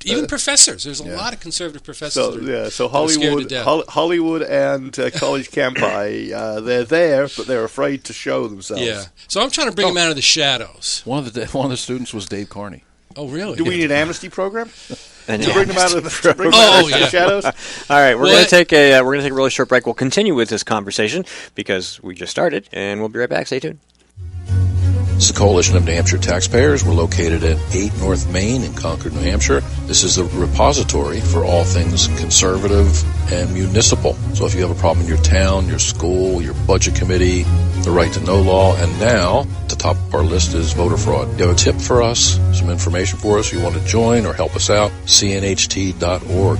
Even professors. There's a lot of conservative professors. So Hollywood and college campi, they're there, but they're afraid to show themselves. Yeah. So I'm trying to bring them out of the shadows. One of the students was Dave Carney. Oh, really? Do we need an amnesty program? And to bring them out of the shadows. All right, we're going to take a really short break. We'll continue with this conversation because we just started, and we'll be right back. Stay tuned. This is the Coalition of New Hampshire Taxpayers. We're located at 8 North Main in Concord, New Hampshire. This is the repository for all things conservative and municipal. So if you have a problem in your town, your school, your budget committee, the right to know law, and now the top of our list is voter fraud. You have a tip for us, some information for us, you want to join or help us out, cnht.org.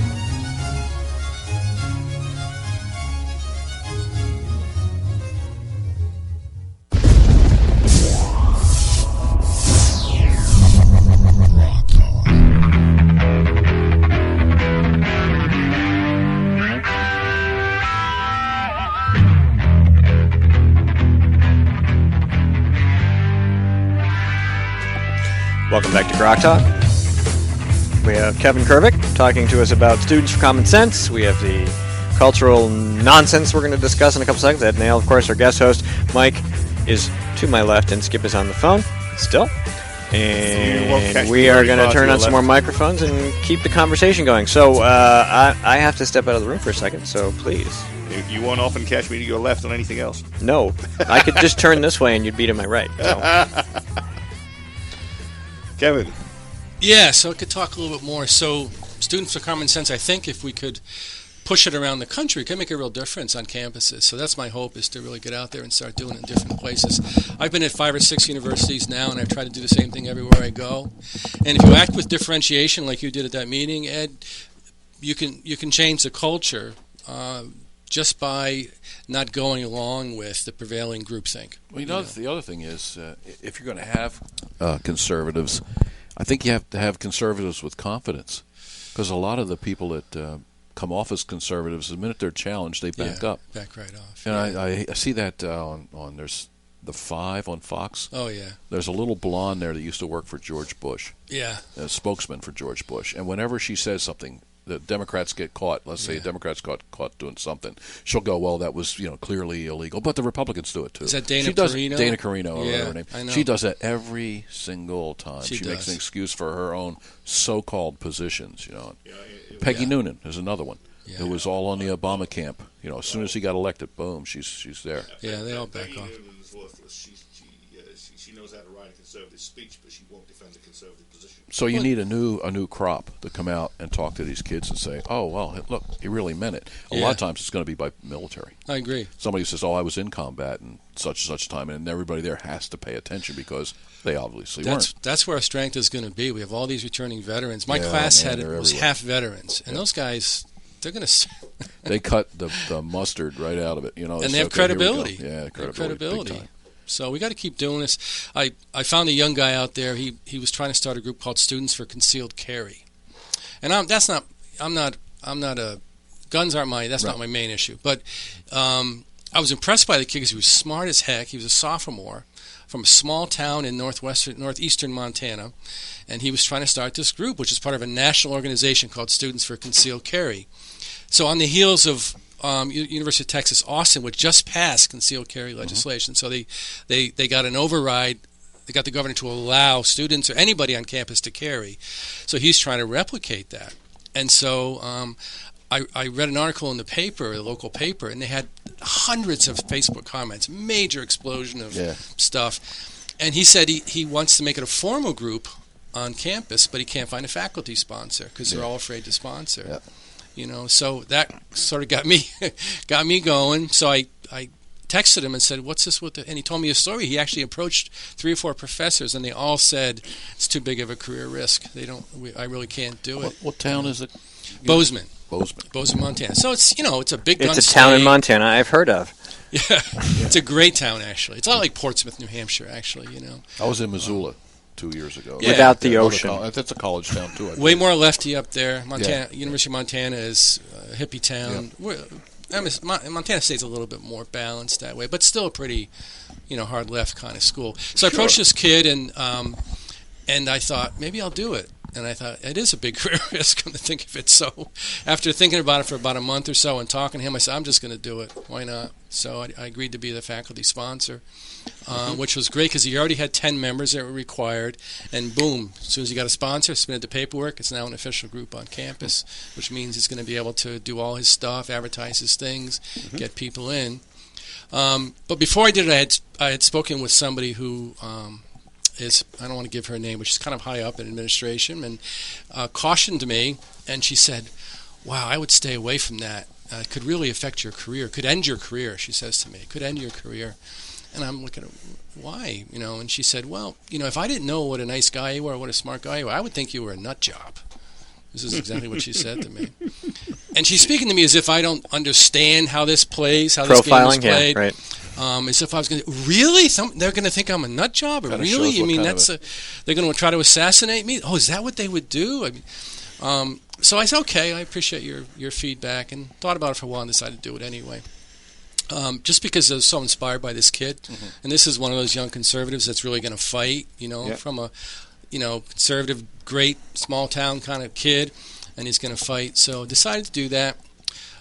Welcome back to GrokTALK. We have Kevin Kervick talking to us about Students for Common Sense. We have the cultural nonsense we're going to discuss in a couple seconds. Ed Nail, of course, our guest host. Mike is to my left, and Skip is on the phone still. And we are going to turn on some more microphones and keep the conversation going. So I have to step out of the room for a second, so please. You won't often catch me to your left on anything else. No. I could just turn this way and you'd be to my right. So. Kevin. Yeah, so I could talk a little bit more. So Students for Common Sense, I think if we could push it around the country, it could make a real difference on campuses. So that's my hope, is to really get out there and start doing it in different places. I've been at 5 or 6 universities now, and I've tried to do the same thing everywhere I go. And if you act with differentiation like you did at that meeting, Ed, you can change the culture just by not going along with the prevailing groupthink. Well, the other thing is, if you're going to have conservatives, I think you have to have conservatives with confidence, because a lot of the people that come off as conservatives, the minute they're challenged, they back up. Back right off. And I see that on there's the 5 on Fox. Oh, yeah. There's a little blonde there that used to work for George Bush. Yeah. A spokesman for George Bush. And whenever she says something, the Democrats get caught. Let's say Democrats caught doing something. She'll go, well, that was clearly illegal. But the Republicans do it too. Is that Dana Carino? Dana Carino, or whatever her name. I know. She does that every single time. She makes does. an excuse for her own so-called positions. Peggy Noonan is another one. Yeah. Who was all on the Obama camp. As soon as he got elected, boom, she's there. Yeah, they all back off. She knows how to write a conservative speech, but she won't defend a conservative position. So you need a new crop to come out and talk to these kids and say, oh, well, look, he really meant it. A lot of times it's going to be by military. I agree. Somebody says, oh, I was in combat and such time, and everybody there has to pay attention because they obviously weren't. That's where our strength is going to be. We have all these returning veterans. My class was half veterans, and those guys, they're going to... They cut the mustard right out of it. And they have credibility. Yeah, credibility. So we got to keep doing this. I found a young guy out there. He was trying to start a group called Students for Concealed Carry, and guns aren't not my main issue. But I was impressed by the kid because he was smart as heck. He was a sophomore from a small town in northeastern Montana, and he was trying to start this group, which is part of a national organization called Students for Concealed Carry. So on the heels of University of Texas Austin, which just passed concealed carry legislation, so they got an override. They got the governor to allow students or anybody on campus to carry. So he's trying to replicate that. And so I read an article in the paper, the local paper, and they had hundreds of Facebook comments, major explosion of stuff. And he said he wants to make it a formal group on campus, but he can't find a faculty sponsor because they're all afraid to sponsor. Yeah. So that sort of got me going. So I texted him and said, "What's this with?" And he told me a story. He actually approached 3 or 4 professors, and they all said it's too big of a career risk. I really can't do it. What town is it? Bozeman, Montana. So it's a big gun It's a town in Montana I've heard of. Yeah, it's a great town actually. It's not like Portsmouth, New Hampshire. Actually, I was in Missoula 2 years ago. Without the ocean. That's a college town too. Way more lefty up there. University of Montana is a hippie town. Yeah. Montana State's a little bit more balanced that way, but still a pretty, hard left kind of school. So I approached this kid and I thought maybe I'll do it. And I thought, it is a big career risk, come to think of it. So after thinking about it for about a month or so and talking to him, I said, I'm just going to do it. Why not? So I agreed to be the faculty sponsor, which was great because he already had 10 members that were required. And boom, as soon as he got a sponsor, submitted the paperwork, it's now an official group on campus, which means he's going to be able to do all his stuff, advertise his things, get people in. But before I did it, I had spoken with somebody who I don't want to give her a name, but she's kind of high up in administration, and cautioned me, and she said, wow, I would stay away from that. It could really affect your career. It could end your career, she says to me. It could end your career. And I'm looking at, why? And she said, well, if I didn't know what a nice guy you were, what a smart guy you were, I would think you were a nut job. This is exactly what she said to me. And she's speaking to me as if I don't understand how this plays, how this game is played. Yeah, right. As if I was going to, really? They're going to think I'm a nut job? Or really? You mean they're going to try to assassinate me? Oh, is that what they would do? So I said, okay, I appreciate your feedback, and thought about it for a while and decided to do it anyway. Just because I was so inspired by this kid. And this is one of those young conservatives that's really going to fight, from a conservative, great, small town kind of kid, and he's going to fight. So decided to do that.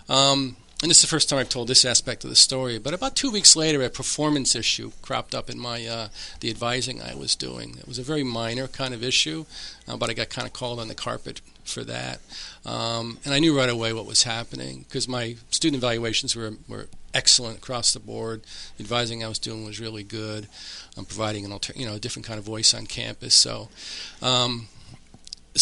And this is the first time I've told this aspect of the story. But about 2 weeks later, a performance issue cropped up in my the advising I was doing. It was a very minor kind of issue, but I got kind of called on the carpet for that. And I knew right away what was happening because my student evaluations were excellent across the board. The advising I was doing was really good. I'm providing a different kind of voice on campus. So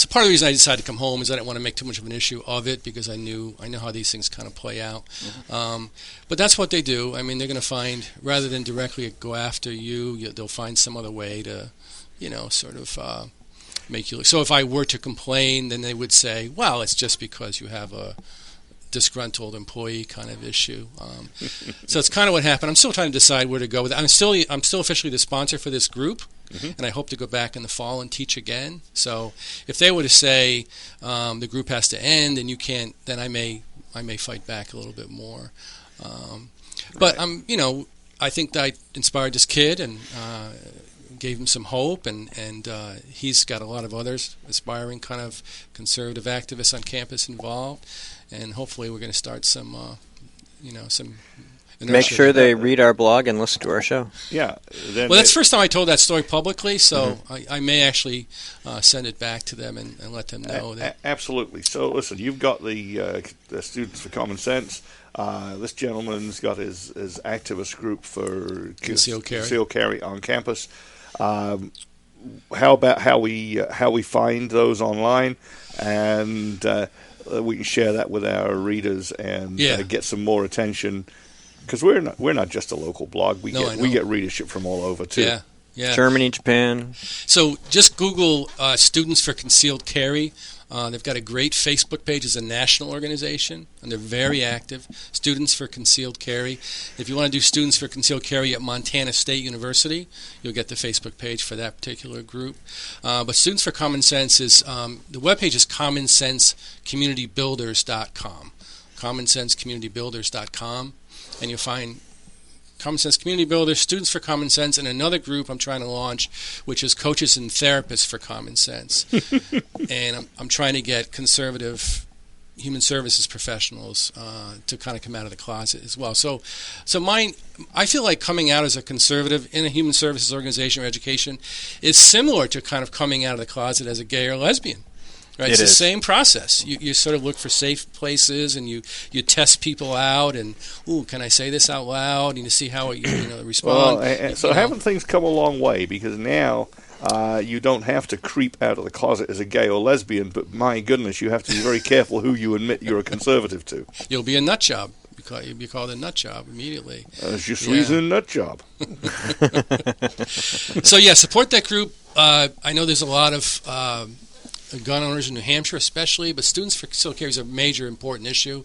part of the reason I decided to come home is I didn't want to make too much of an issue of it because I know how these things kind of play out. But that's what they do. I mean, they're going to find, rather than directly go after you, they'll find some other way to, sort of make you look. So if I were to complain, then they would say, well, it's just because you have a disgruntled employee kind of issue. So it's kind of what happened. I'm still trying to decide where to go with it. I'm still officially the sponsor for this group. And I hope to go back in the fall and teach again. So if they were to say the group has to end and you can't, then I may fight back a little bit more. But I think that I inspired this kid and gave him some hope, and he's got a lot of others aspiring kind of conservative activists on campus involved, and hopefully we're going to start some Make sure they read our blog and listen to our show. Yeah. Well, that's the first time I told that story publicly, so I may actually send it back to them and let them know. Absolutely. So, listen, you've got the Students for Common Sense. This gentleman's got his activist group for concealed carry on campus. How about how we find those online, and we can share that with our readers and get some more attention. Because we're not just a local blog. We get readership from all over too. Yeah. Germany, Japan. So just Google Students for Concealed Carry. They've got a great Facebook page. It's a national organization, and they're very active. Students for Concealed Carry. If you want to do Students for Concealed Carry at Montana State University, you'll get the Facebook page for that particular group. But Students for Common Sense is the webpage is commonsensecommunitybuilders.com. Commonsensecommunitybuilders.com. And you'll find Common Sense Community Builders, Students for Common Sense, and another group I'm trying to launch, which is Coaches and Therapists for Common Sense. And I'm trying to get conservative human services professionals to kind of come out of the closet as well. So I feel like coming out as a conservative in a human services organization or education is similar to kind of coming out of the closet as a gay or lesbian. Right, it's the same process. You sort of look for safe places, and you test people out, and can I say this out loud? And you see how they respond. Well, haven't things come a long way? Because now you don't have to creep out of the closet as a gay or lesbian, but my goodness, you have to be very careful who you admit you're a conservative to. You'll be a nut job. You'll be called a nut job immediately. Je suis un nut job. So support that group. I know there's a lot of gun owners in New Hampshire especially, but Students for Concealed Carry is a major important issue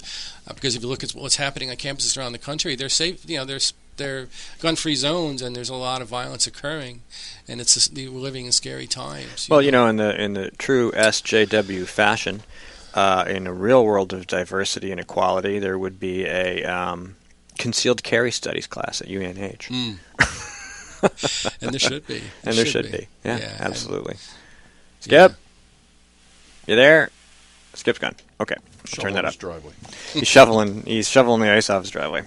because if you look at what's happening on campuses around the country, they're safe. They're gun-free zones, and there's a lot of violence occurring, and we're living in scary times. Well, in the true SJW fashion, in a real world of diversity and equality, there would be a concealed carry studies class at UNH. And there should be. There should be. Yeah, absolutely. Skip. You there? Skip's gone. Okay, turn that up. His driveway. He's shoveling the ice off his driveway.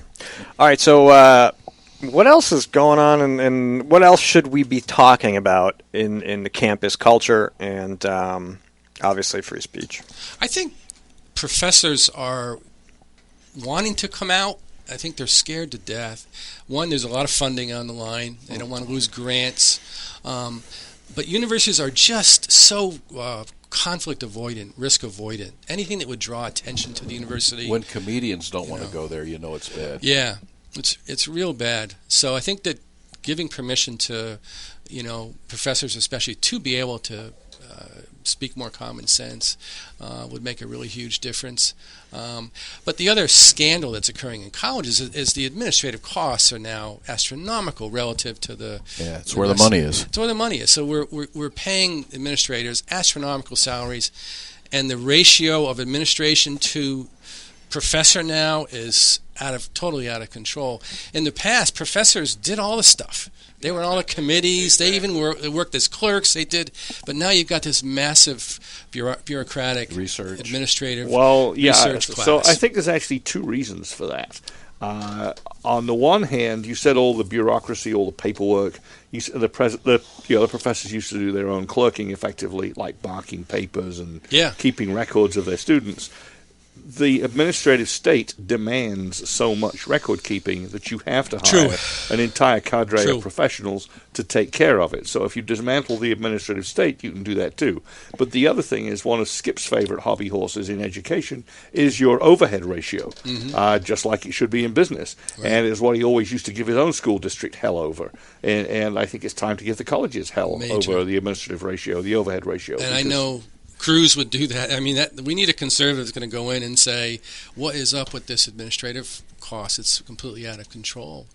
All right, so what else is going on, and what else should we be talking about in the campus culture and obviously free speech? I think professors are wanting to come out. I think they're scared to death. One, there's a lot of funding on the line. They don't want to lose grants. But universities are just so conflict avoidant, risk avoidant. Anything that would draw attention to the university. When comedians don't want to go there, you know it's bad. Yeah, it's real bad. So I think that giving permission to, professors especially to be able to speak more common sense would make a really huge difference. But the other scandal that's occurring in colleges is the administrative costs are now astronomical relative to the... Yeah, it's where the money is. It's where the money is. So we're paying administrators astronomical salaries, and the ratio of administration to professor now is totally out of control. In the past, professors did all the stuff. They were on all the committees. They even worked as clerks. They did, but now you've got this massive bureaucratic, research, administrative, research class. So I think there's actually two reasons for that. On the one hand, you said all the bureaucracy, all the paperwork. The professors used to do their own clerking effectively, like marking papers and keeping records of their students. The administrative state demands so much record keeping that you have to hire an entire cadre of professionals to take care of it. So if you dismantle the administrative state, you can do that too. But the other thing is, one of Skip's favorite hobby horses in education is your overhead ratio, just like it should be in business. Right. And is what he always used to give his own school district hell over. And I think it's time to give the colleges hell over the administrative ratio, the overhead ratio. And I know Cruz would do that. I mean, we need a conservative that's going to go in and say, what is up with this administrative cost? It's completely out of control.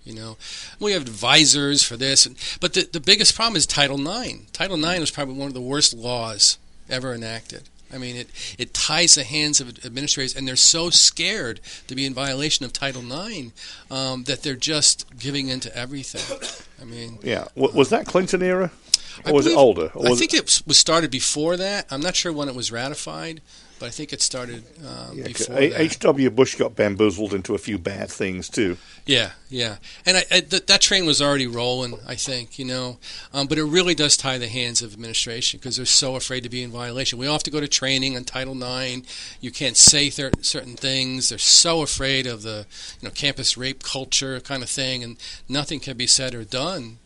We have advisors for this. But the biggest problem is Title IX. Title IX was probably one of the worst laws ever enacted. I mean, it ties the hands of administrators, and they're so scared to be in violation of Title IX that they're just giving in to everything. I mean... Yeah. Was that Clinton era? Or was it older? I think it was started before that. I'm not sure when it was ratified, but I think it started before that. H.W. Bush got bamboozled into a few bad things, too. Yeah. And that train was already rolling, I think, But it really does tie the hands of administration because they're so afraid to be in violation. We all have to go to training on Title IX. You can't say certain things. They're so afraid of the campus rape culture kind of thing, and nothing can be said or done,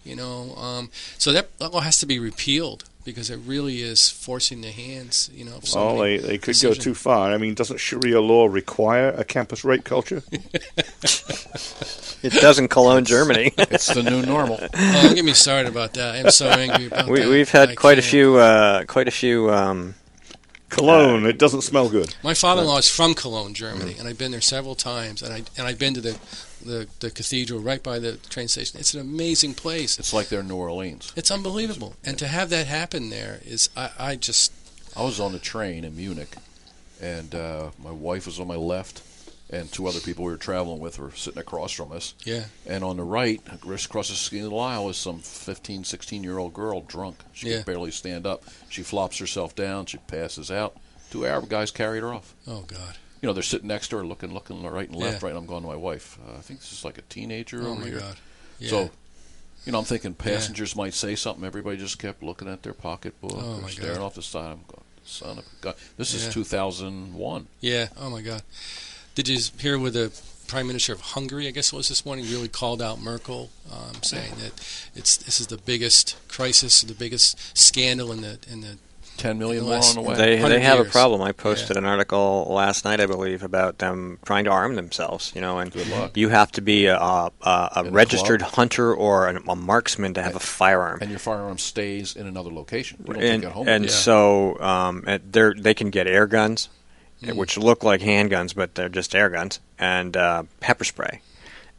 So that law has to be repealed, because it really is forcing the hands, of somebody. Well, they could go too far. I mean, doesn't Sharia law require a campus rape culture? It doesn't Cologne, Germany. It's the new normal. Oh, don't get me started about that. I'm so angry about that. We've had quite a few. Cologne. It doesn't smell good. My father-in-law is from Cologne, Germany, and I've been there several times, and I've been to the cathedral right by the train station. It's an amazing place. It's like they're in New Orleans. It's unbelievable. And to have that happen there is, I was on a train in Munich, and my wife was on my left, and two other people we were traveling with were sitting across from us. Yeah. And on the right, across the skin of the aisle, is some 15, 16-year-old girl drunk. She could barely stand up. She flops herself down. She passes out. Two Arab guys carried her off. Oh, God. They're sitting next to her, looking right and left, right. And I'm going to my wife. I think this is like a teenager over here. Oh, my God. Yeah. So, I'm thinking passengers might say something. Everybody just kept looking at their pocketbook or staring off the side. I'm going, son of a God. This is 2001. Yeah. Oh, my God. Did you hear with the Prime Minister of Hungary, I guess it was this morning, really called out Merkel, saying that this is the biggest crisis, the biggest scandal in the 10 million more on the way. They have a problem. I posted an article last night, I believe, about them trying to arm themselves. And good luck. You have to be a registered hunter or a marksman to have a firearm. And your firearm stays in another location. You don't take it home. And so they can get air guns, which look like handguns, but they're just air guns, and pepper spray.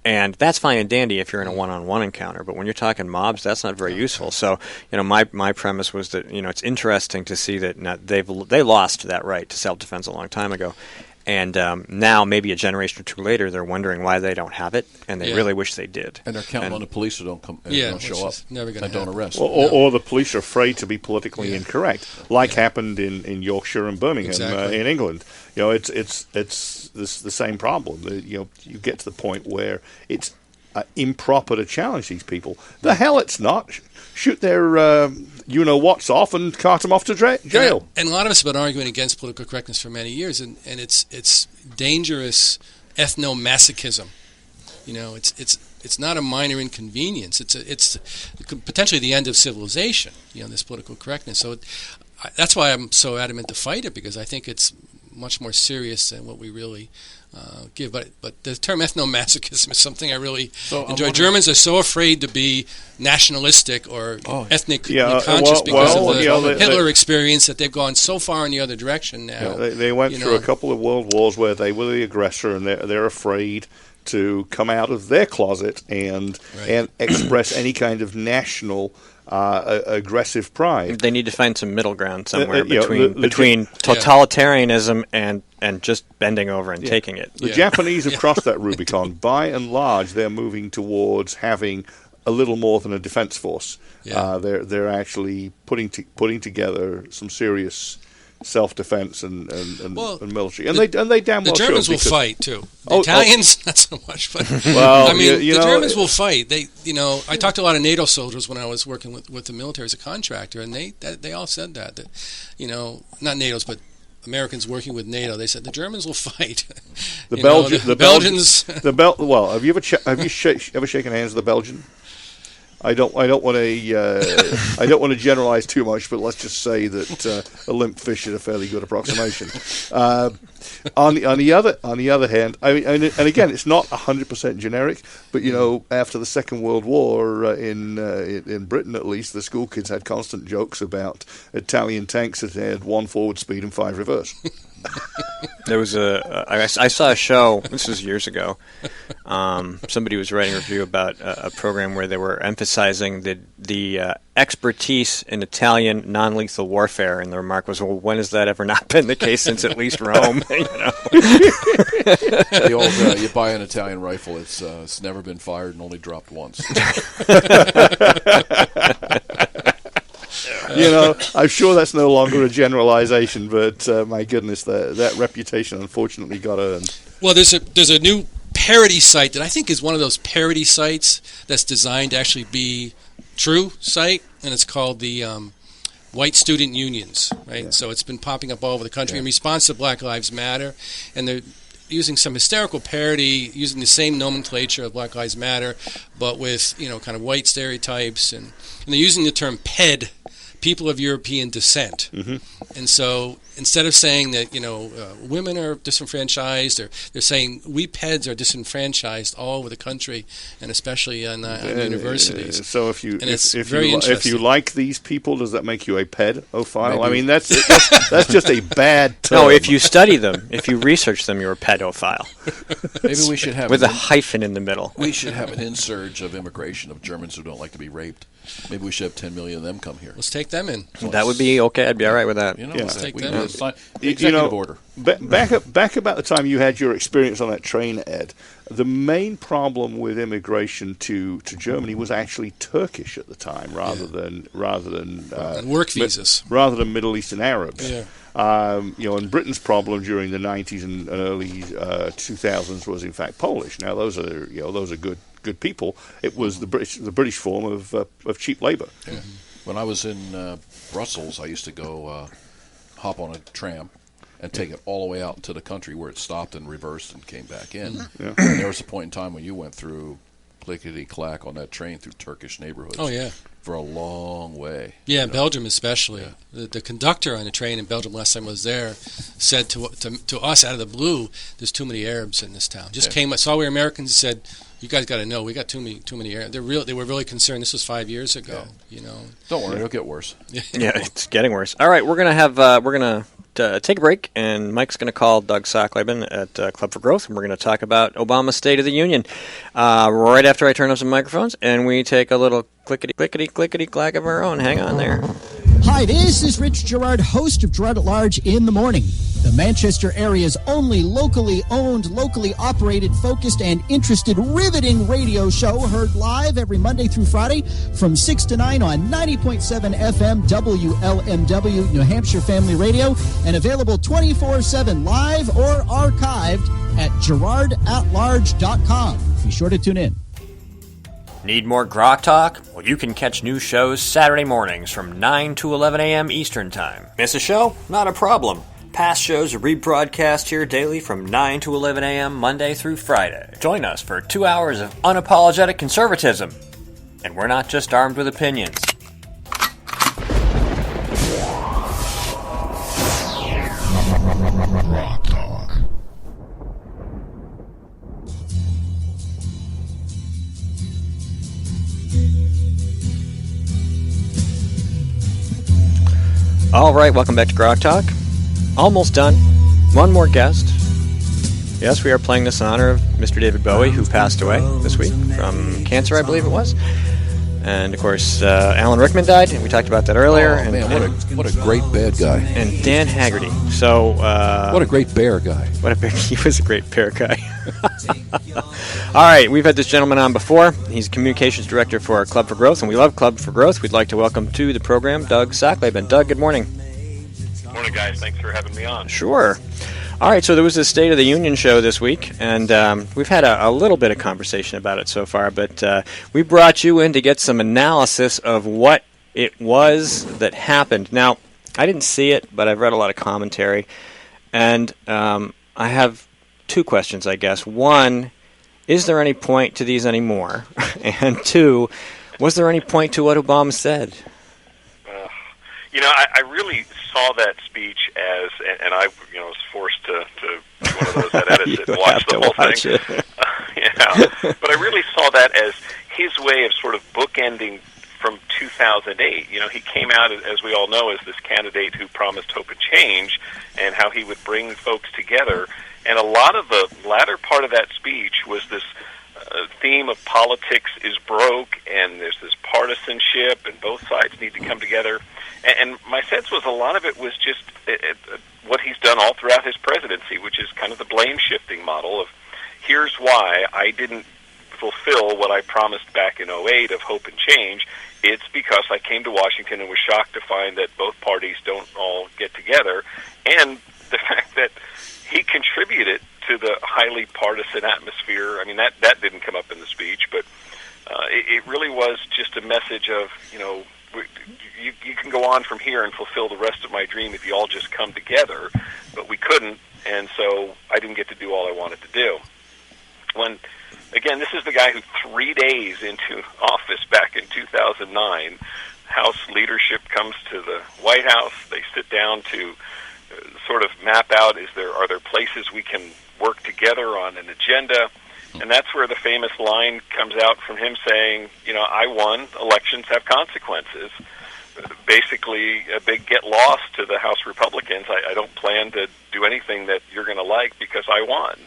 And that's fine and dandy if you're in a one-on-one encounter, but when you're talking mobs, that's not very useful. So, my premise was that, it's interesting to see that they lost that right to self-defense a long time ago. And now, maybe a generation or two later, they're wondering why they don't have it, and they really wish they did. And they're counting on the police who don't come, don't show up, never and don't arrest. Or the police are afraid to be politically incorrect, like happened in Yorkshire and Birmingham in England. It's the same problem. You get to the point where it's improper to challenge these people. The hell it's not. Shoot their you-know-whats off and cart them off to jail. And a lot of us have been arguing against political correctness for many years, and it's dangerous ethno-masochism. It's not a minor inconvenience. It's potentially the end of civilization, this political correctness. So that's why I'm so adamant to fight it, because I think it's much more serious than what we really give. But the term ethno-masochism is something I really enjoy. Germans are so afraid to be nationalistic or ethnically conscious because of the Hitler experience that they've gone so far in the other direction now. They went through a couple of world wars where they were the aggressor, and they're afraid to come out of their closet and express any kind of national aggressive pride. They need to find some middle ground somewhere between totalitarianism and just bending over and taking it. The Japanese have crossed that Rubicon. By and large, they're moving towards having a little more than a defense force. They're actually putting together some serious self-defense and military, and they damn well the Germans should, will fight too. The Italians not so much, but the Germans will fight. I talked to a lot of NATO soldiers when I was working with the military as a contractor, and they all said that not NATO's but Americans working with NATO. They said the Germans will fight. The Belgians. Well, have you ever shaken hands with the Belgian? I don't want to generalize too much, but let's just say that a limp fish is a fairly good approximation. On the other hand, and again, it's not 100% generic, but after the Second World War in Britain at least, the school kids had constant jokes about Italian tanks that had 1 forward speed and 5 reverse. There was I saw a show, this was years ago, somebody was writing a review about a program where they were emphasizing the expertise in Italian non-lethal warfare, and the remark was, well, when has that ever not been the case since at least Rome? The old, you buy an Italian rifle, it's never been fired and only dropped once. I'm sure that's no longer a generalization, but my goodness, that reputation unfortunately got earned. Well, there's a new parody site that I think is one of those parody sites that's designed to actually be true site, and it's called the White Student Unions, right? Yeah. So it's been popping up all over the country in response to Black Lives Matter, and they're using some hysterical parody, using the same nomenclature of Black Lives Matter, but with kind of white stereotypes, and they're using the term PED, people of European descent. Mm-hmm. And so instead of saying that women are disenfranchised, they're saying we PEDs are disenfranchised all over the country, and especially on universities. So if you like these people, does that make you a pedophile? Maybe. I mean, that's just a bad term. No, if you study them, if you research them, you're a pedophile. Maybe we should have with a hyphen in the middle. We should have an insurge of immigration of Germans who don't like to be raped. Maybe we should have 10 million of them come here. Let's take them in. That would be okay. I'd be all right with that. Let's take them in. Executive order. Back about the time you had your experience on that train, Ed, the main problem with immigration to Germany was actually Turkish at the time, rather than work visas, rather than Middle Eastern Arabs. Yeah. And Britain's problem during the 90s and early 2000s was in fact Polish. Now those are good people. It was the British form of cheap labor. Yeah. When I was in Brussels, I used to go hop on a tram and take it all the way out into the country where it stopped and reversed and came back in. Yeah. And there was a point in time when you went through clickety-clack on that train through Turkish neighborhoods. Oh, yeah. For a long way. Yeah, Belgium especially. Yeah. The conductor on the train in Belgium last time I was there said to us out of the blue, there's too many Arabs in this town. Saw we were Americans and said, you guys got to know, we got too many Arabs. They were really concerned. This was 5 years ago. Yeah. Don't worry, it'll get worse. Yeah, it's getting worse. All right, we're gonna take a break, and Mike's going to call Doug Sachletben at Club for Growth, and we're going to talk about Obama's State of the Union right after I turn off some microphones, and we take a little clickety-clack of our own. Hang on there. Hi, this is Rich Gerard, host of Gerard at Large in the Morning, the Manchester area's only locally owned, locally operated, focused, and interested riveting radio show, heard live every Monday through Friday from 6 to 9 on 90.7 FM WLMW, New Hampshire Family Radio, and available 24/7 live or archived at GerardAtLarge.com. Be sure to tune in. Need more GrokTALK? Well, you can catch new shows Saturday mornings from 9 to 11 a.m. Eastern Time. Miss a show? Not a problem. Past shows are rebroadcast here daily from 9 to 11 a.m. Monday through Friday. Join us for 2 hours of unapologetic conservatism. And we're not just armed with opinions. Rock Talk. All right, welcome back to GrokTALK. Almost done. One more guest. Yes, we are playing this in honor of Mr. David Bowie, who passed away this week from cancer, I believe it was. And, of course, Alan Rickman died, and we talked about that earlier. Oh, man, what a great bad guy. And Dan Haggerty. So, what a great bear guy. He was a great bear guy. All right, we've had this gentleman on before. He's communications director for Club for Growth, and we love Club for Growth. We'd like to welcome to the program Doug Sachletben. Doug, good morning. Good morning, guys. Thanks for having me on. Sure. All right, so there was a State of the Union show this week, and we've had a little bit of conversation about it so far, but we brought you in to get some analysis of what it was that happened. Now, I didn't see it, but I've read a lot of commentary, and I have two questions, I guess. One, is there any point to these anymore? And two, was there any point to what Obama said? I really saw that speech as, and I was forced to be one of those that edits it and watch the whole thing. But I really saw that as his way of sort of bookending from 2008. He came out, as we all know, as this candidate who promised hope and change, and how he would bring folks together. And a lot of the latter part of that speech was this theme of politics is broke, and there's this partisanship, and both sides need to come together. And my sense was a lot of it was just what he's done all throughout his presidency, which is kind of the blame-shifting model of, here's why I didn't fulfill what I promised back in 2008 of hope and change. It's because I came to Washington and was shocked to find that both parties don't all get together, and the fact that he contributed to the highly partisan atmosphere. I mean, that didn't come up in the speech, but it really was just a message of, you can go on from here and fulfill the rest of my dream if you all just come together, but we couldn't, and so I didn't get to do all I wanted to do. Again, this is the guy who 3 days into office back in 2009, House leadership comes to the White House. They sit down to sort of map out, are there places we can work together on an agenda? And that's where the famous line comes out from him saying, I won, elections have consequences. Basically, a big get lost to the House Republicans. I don't plan to do anything that you're going to like because I won.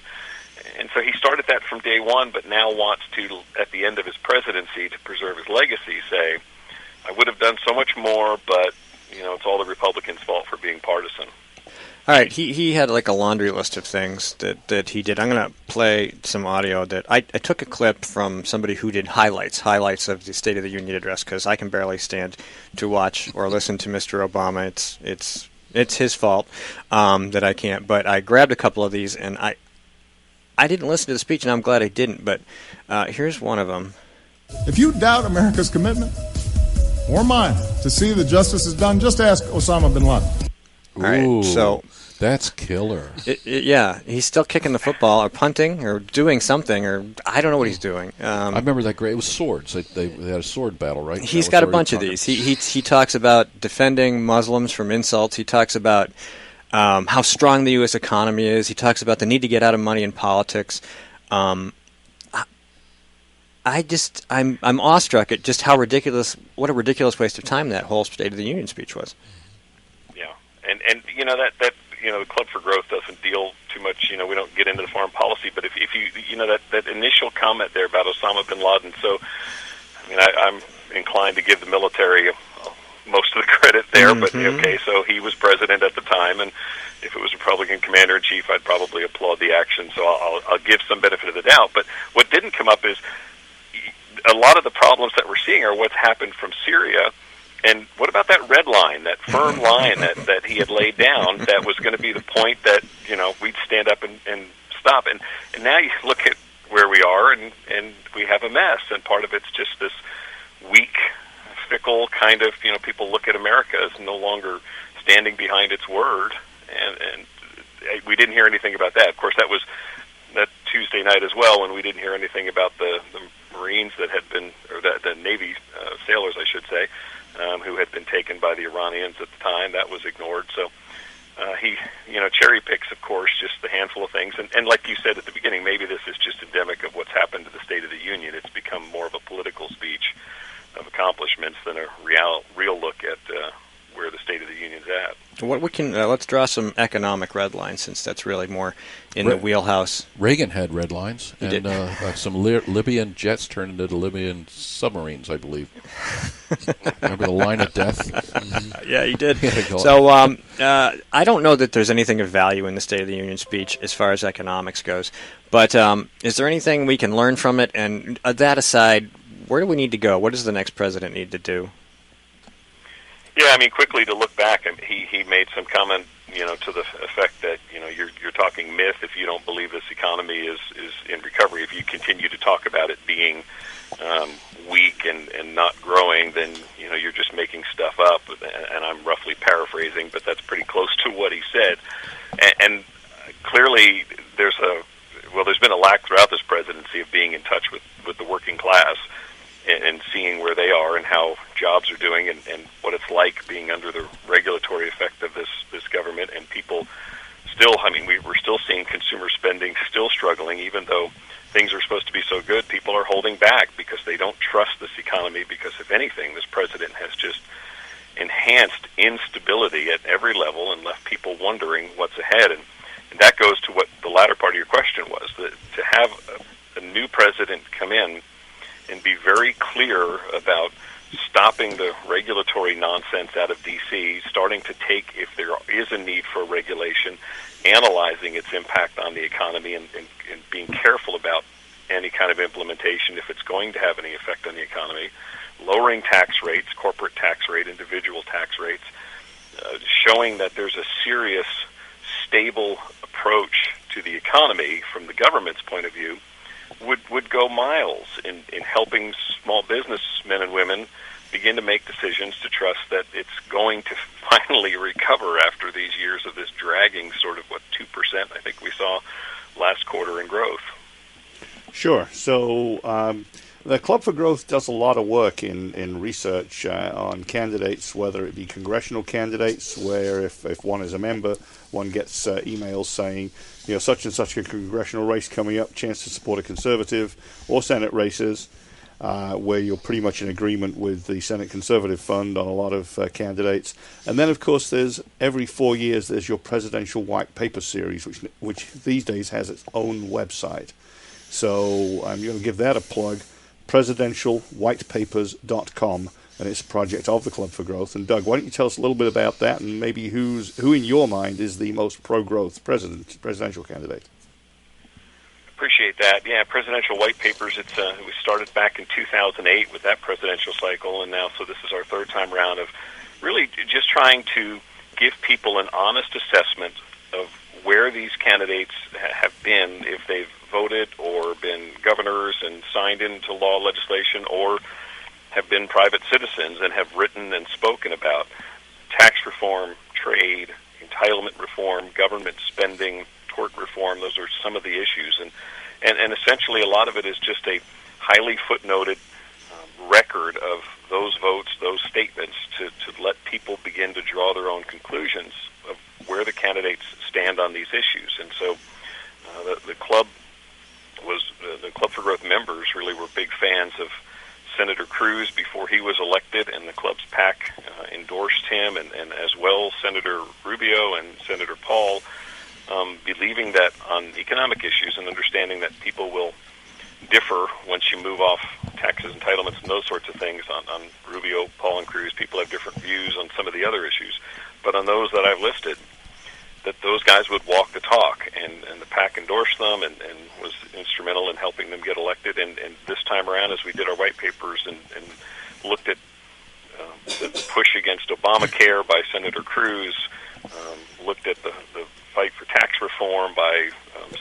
And so he started that from day one, but now wants to, at the end of his presidency, to preserve his legacy, say, I would have done so much more, but, it's all the Republicans' fault for being partisan. All right, he had like a laundry list of things that he did. I'm going to play some audio that I took a clip from somebody who did highlights of the State of the Union address, because I can barely stand to watch or listen to Mr. Obama. It's his fault that I can't. But I grabbed a couple of these, and I didn't listen to the speech, and I'm glad I didn't. But here's one of them. If you doubt America's commitment or mine to see that justice is done, just ask Osama bin Laden. All right, so that's killer. Yeah, he's still kicking the football or punting or doing something, or I don't know what he's doing. I remember that great. It was swords. They had a sword battle, right? He's got a bunch of these. He talks about defending Muslims from insults. He talks about how strong the U.S. economy is. He talks about the need to get out of money in politics. I'm awestruck at just what a ridiculous waste of time that whole State of the Union speech was. And that the Club for Growth doesn't deal too much. We don't get into the foreign policy, but if you that initial comment there about Osama bin Laden. So, I'm inclined to give the military most of the credit there. there, but okay, so he was president at the time, and if it was Republican commander-in-chief, I'd probably applaud the action, so I'll give some benefit of the doubt. But what didn't come up is a lot of the problems that we're seeing are what's happened from Syria. And what about that red line, that firm line that he had laid down that was going to be the point that, we'd stand up and stop? And now you look at where we are, and we have a mess. And part of it's just this weak, fickle kind of, people look at America as no longer standing behind its word. And we didn't hear anything about that. Of course, that was that Tuesday night as well, when we didn't hear anything about the Marines that had been, or the Navy sailors, I should say, who had been taken by the Iranians at the time. That was ignored. So he, cherry picks, of course, just a handful of things. And like you said at the beginning, maybe this is just endemic of what's happened to the State of the Union. It's become more of a political speech of accomplishments than a real look at where the State of the Union's at. What we can let's draw some economic red lines, since that's really more in the wheelhouse. Reagan had red lines, and some Libyan jets turned into Libyan submarines, I believe. Remember the line of death? Yeah, he did. So I don't know that there's anything of value in the State of the Union speech as far as economics goes, but is there anything we can learn from it? And that aside, where do we need to go? What does the next president need to do? Yeah, quickly to look back, he made some comment, to the effect that, you're talking myth if you don't believe this economy is in recovery. If you continue to talk about it being weak and not growing, then, you're just making stuff up. And I'm roughly paraphrasing, but that's pretty close to what he said. And clearly there's been a lack throughout this presidency of being in touch with the working class and seeing where they are and how jobs are doing and what it's like being under the regulatory effect of this government. And people still, we're still seeing consumer spending still struggling, even though things are supposed to be so good. People are holding back because they don't trust this economy, because if anything, this president has just enhanced instability at every level and left people wondering what's ahead. And that goes to what the latter part of your question was, that to have a new president come in and be very clear about stopping the regulatory nonsense out of D.C., starting to take, if there is a need for regulation, analyzing its impact on the economy and being careful about any kind of implementation if it's going to have any effect on the economy, lowering tax rates, corporate tax rate, individual tax rates, showing that there's a serious, stable approach to the economy from the government's point of view, would go miles in helping small businessmen and women begin to make decisions to trust that it's going to finally recover after these years of this dragging sort of, 2% I think we saw last quarter in growth. Sure. So the Club for Growth does a lot of work in research on candidates, whether it be congressional candidates, where if one is a member, one gets emails saying, such and such a congressional race coming up, chance to support a conservative, or Senate races, where you're pretty much in agreement with the Senate Conservative Fund on a lot of candidates. And then, of course, there's every 4 years there's your Presidential White Paper series, which these days has its own website. So I'm going to give that a plug, presidentialwhitepapers.com, and it's a project of the Club for Growth. And Doug, why don't you tell us a little bit about that, and maybe who in your mind is the most pro-growth presidential candidate? Appreciate that. Yeah, Presidential White Papers, we started back in 2008 with that presidential cycle, and now so this is our third time around of really just trying to give people an honest assessment of where these candidates have been, if they've voted or been governors and signed into law legislation, or have been private citizens and have written and spoken about tax reform, trade, entitlement reform, government spending, tort reform. Those are some of the issues. And essentially a lot of it is just a highly footnoted record of those votes, those statements, to let people begin to draw their own conclusions of where the candidates stand on these issues. And so the Club for Growth members really were big fans of Senator Cruz before he was elected, and the Club's PAC endorsed him, and as well Senator Rubio and Senator Paul, believing that on economic issues and understanding that people will differ once you move off taxes, entitlements, and those sorts of things. On Rubio, Paul, and Cruz, people have different views on some of the other issues. that I've listed, that those guys would walk the talk, and the PAC endorsed them and was instrumental in helping them get elected. And this time around, as we did our white papers and looked at the push against Obamacare by Senator Cruz, looked at the fight for tax reform by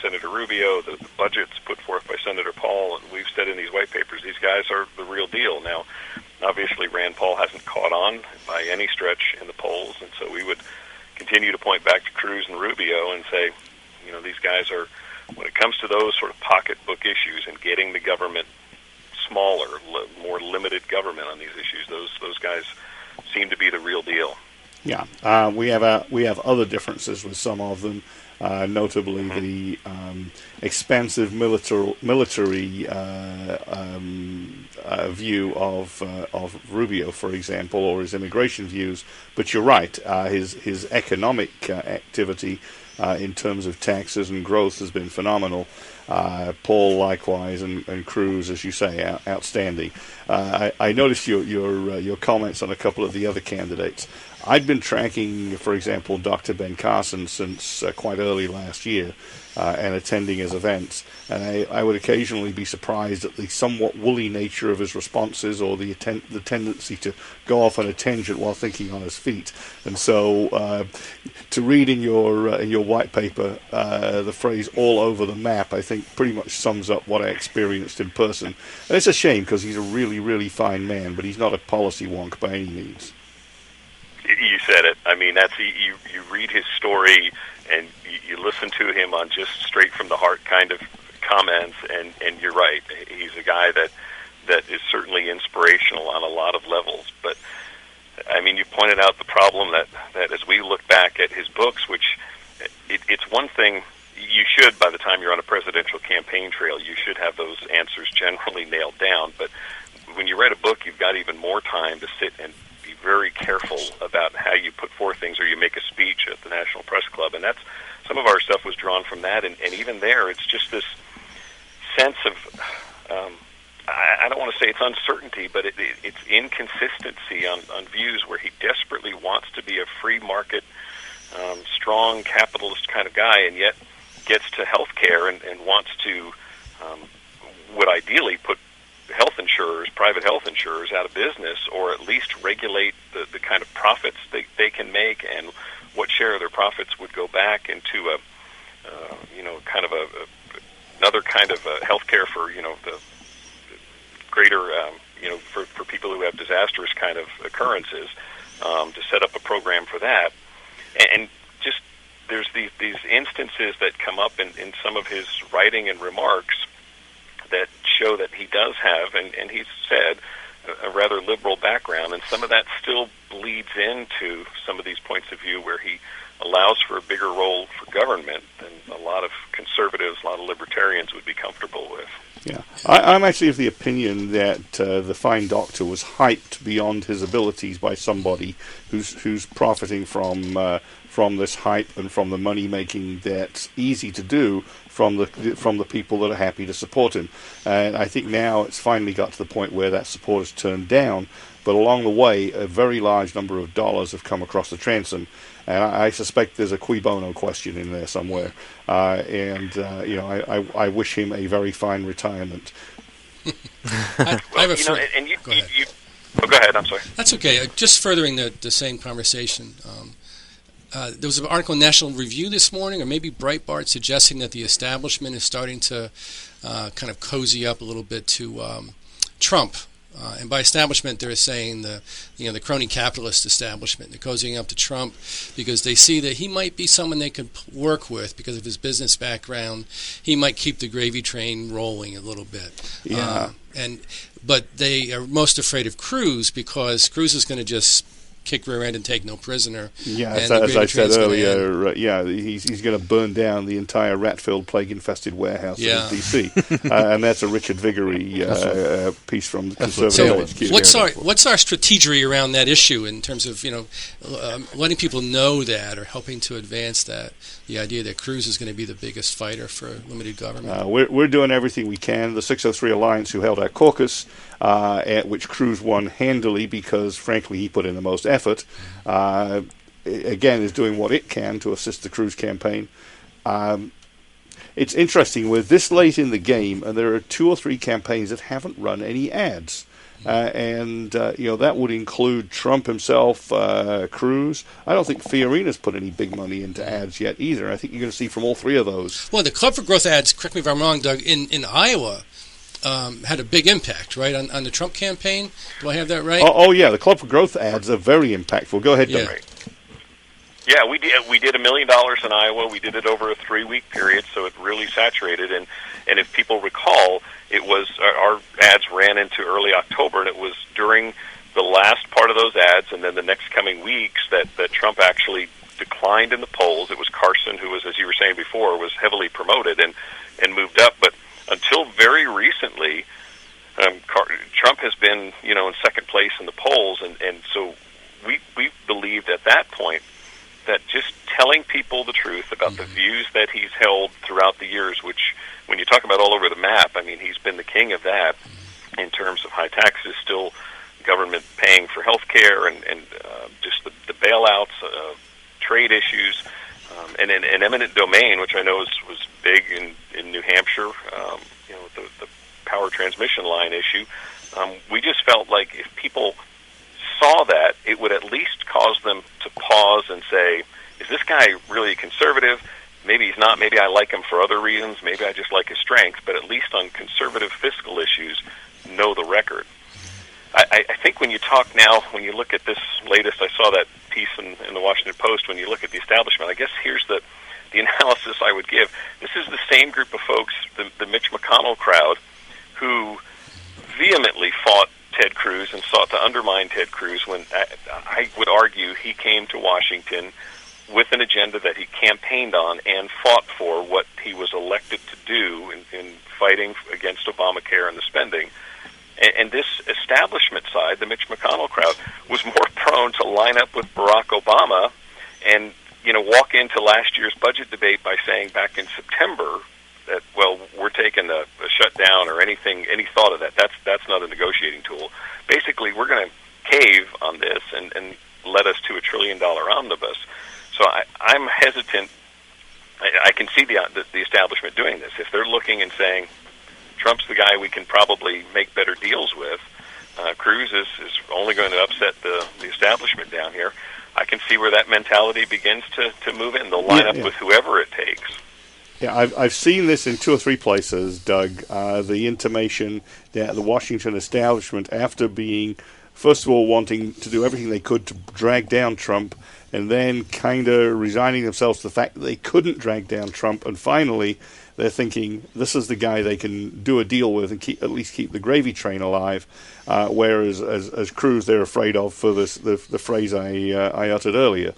Senator Rubio, the budgets put forth by Senator Paul, and we've said in these white papers, these guys are the real deal. Now, obviously, Rand Paul hasn't caught on by any stretch in the polls, and so we would continue to point back to Cruz and Rubio and say, you know, these guys are, when it comes to those sort of pocketbook issues and getting the government smaller, more limited government on these issues, those guys seem to be the real deal. Yeah, we have other differences with some of them, notably the expansive military view of Rubio, for example, or his immigration views. But you're right, his economic activity in terms of taxes and growth has been phenomenal. Paul likewise, and Cruz, as you say, outstanding. I noticed your comments on a couple of the other candidates. I'd been tracking, for example, Dr. Ben Carson since quite early last year and attending his events. And I would occasionally be surprised at the somewhat woolly nature of his responses or the tendency to go off on a tangent while thinking on his feet. And so to read in your white paper the phrase all over the map, I think pretty much sums up what I experienced in person. And it's a shame because he's a really, really fine man, but he's not a policy wonk by any means. You said it. I mean, that's you read his story and you listen to him on just straight from the heart kind of comments, and you're right. He's a guy that is certainly inspirational on a lot of levels. But I mean, you pointed out the problem that as we look back at his books, which it's one thing you should, by the time you're on a presidential campaign trail, you should have those answers generally nailed down. But when you write a book, you've got even more time to sit and be very careful about how you put forth things, or you make a speech at the National Press Club. And that's, some of our stuff was drawn from that. And even there, it's just this sense of, I don't want to say it's uncertainty, but it's inconsistency on views, where he desperately wants to be a free market, strong capitalist kind of guy, and yet gets to health care and wants to, would ideally put health insurers, private health insurers, out of business, or at least regulate the kind of profits they can make, and what share of their profits would go back into a, kind of another kind of health care for, the greater, for people who have disastrous kind of occurrences, to set up a program for that. And just, there's these instances that come up in some of his writing and remarks that show that he does have, and he's said, a rather liberal background, and some of that still bleeds into some of these points of view where he allows for a bigger role for government than a lot of conservatives, a lot of libertarians would be comfortable with. Yeah, I'm actually of the opinion that the fine doctor was hyped beyond his abilities by somebody who's profiting from this hype and from the money making that's easy to do from the people that are happy to support him. And I think now it's finally got to the point where that support is turned down, but along the way a very large number of dollars have come across the transom, and I suspect there's a cui bono question in there somewhere. I wish him a very fine retirement. I have a friend. Go ahead, I'm sorry. That's okay. Just furthering the same conversation. There was an article in National Review this morning, or maybe Breitbart, suggesting that the establishment is starting to kind of cozy up a little bit to Trump. And by establishment, they're saying the crony capitalist establishment. They're cozying up to Trump because they see that he might be someone they could work with because of his business background. He might keep the gravy train rolling a little bit. Yeah. But they are most afraid of Cruz because Cruz is going to just kick rear end and take no prisoner. Yeah, as I said earlier, he's going to burn down the entire rat-filled, plague-infested warehouse in D.C. And that's a Richard Viguerie piece from the Conservative HQ. What's our strategy around that issue in terms of letting people know that, or helping to advance that, the idea that Cruz is going to be the biggest fighter for limited government? We're doing everything we can. The 603 Alliance, who held our caucus, at which Cruz won handily because, frankly, he put in the most effort, again, is doing what it can to assist the Cruz campaign. It's interesting, we're this late in the game, and there are 2 or 3 campaigns that haven't run any ads. That would include Trump himself, Cruz. I don't think Fiorina's put any big money into ads yet either. I think you're going to see from all 3 of those. Well, the Club for Growth ads, correct me if I'm wrong, Doug, in Iowa had a big impact, right, on the Trump campaign? Do I have that right? Oh yeah, the Club for Growth ads are very impactful. Go ahead, Doug. Yeah. Yeah, we did $1 million in Iowa. We did it over a 3-week period, so it really saturated. And if people recall, it was our ads ran into early October, and it was during the last part of those ads, and then the next coming weeks that Trump actually declined in the polls. It was Carson who was, as you were saying before, was heavily promoted and moved up. But until very recently, Trump has been in second place in the polls, and so we believed at that point that just telling people the truth about the views that he's held throughout the years, which when you talk about all over the map, I mean, he's been the king of that in terms of high taxes, still government paying for health care, and just the bailouts, trade issues, and an eminent domain, which I know was big in New Hampshire, the power transmission line issue. We just felt like if people saw that, it would at least cause them to pause and say, is this guy really a conservative? Maybe he's not. Maybe I like him for other reasons. Maybe I just like his strength. But at least on conservative fiscal issues, know the record. I think when you talk now, when you look at this latest, I saw that piece in the Washington Post, when you look at the establishment, I guess here's the analysis I would give. This is the same group of folks, the Mitch McConnell crowd, who vehemently fought Ted Cruz and sought to undermine Ted Cruz when I would argue he came to Washington with an agenda that he campaigned on and fought for what he was elected to do in fighting against Obamacare and the spending. And this establishment side, the Mitch McConnell crowd, was more prone to line up with Barack Obama and walk into last year's budget debate by saying back in September that, well, we're taking a shutdown or any thought of that. That's not a negotiating tool. Basically, we're going to cave on this and led us to $1 trillion omnibus. So I'm hesitant. I can see the establishment doing this. If they're looking and saying, Trump's the guy we can probably make better deals with, Cruz is only going to upset the establishment down here, I can see where that mentality begins to move in. They'll line up with whoever it takes. Yeah, I've seen this in 2 or 3 places, Doug. The intimation that the Washington establishment, after being, first of all, wanting to do everything they could to drag down Trump, and then kind of resigning themselves to the fact that they couldn't drag down Trump, and finally they're thinking this is the guy they can do a deal with and at least keep the gravy train alive, whereas as Cruz they're afraid of for the phrase I uttered earlier.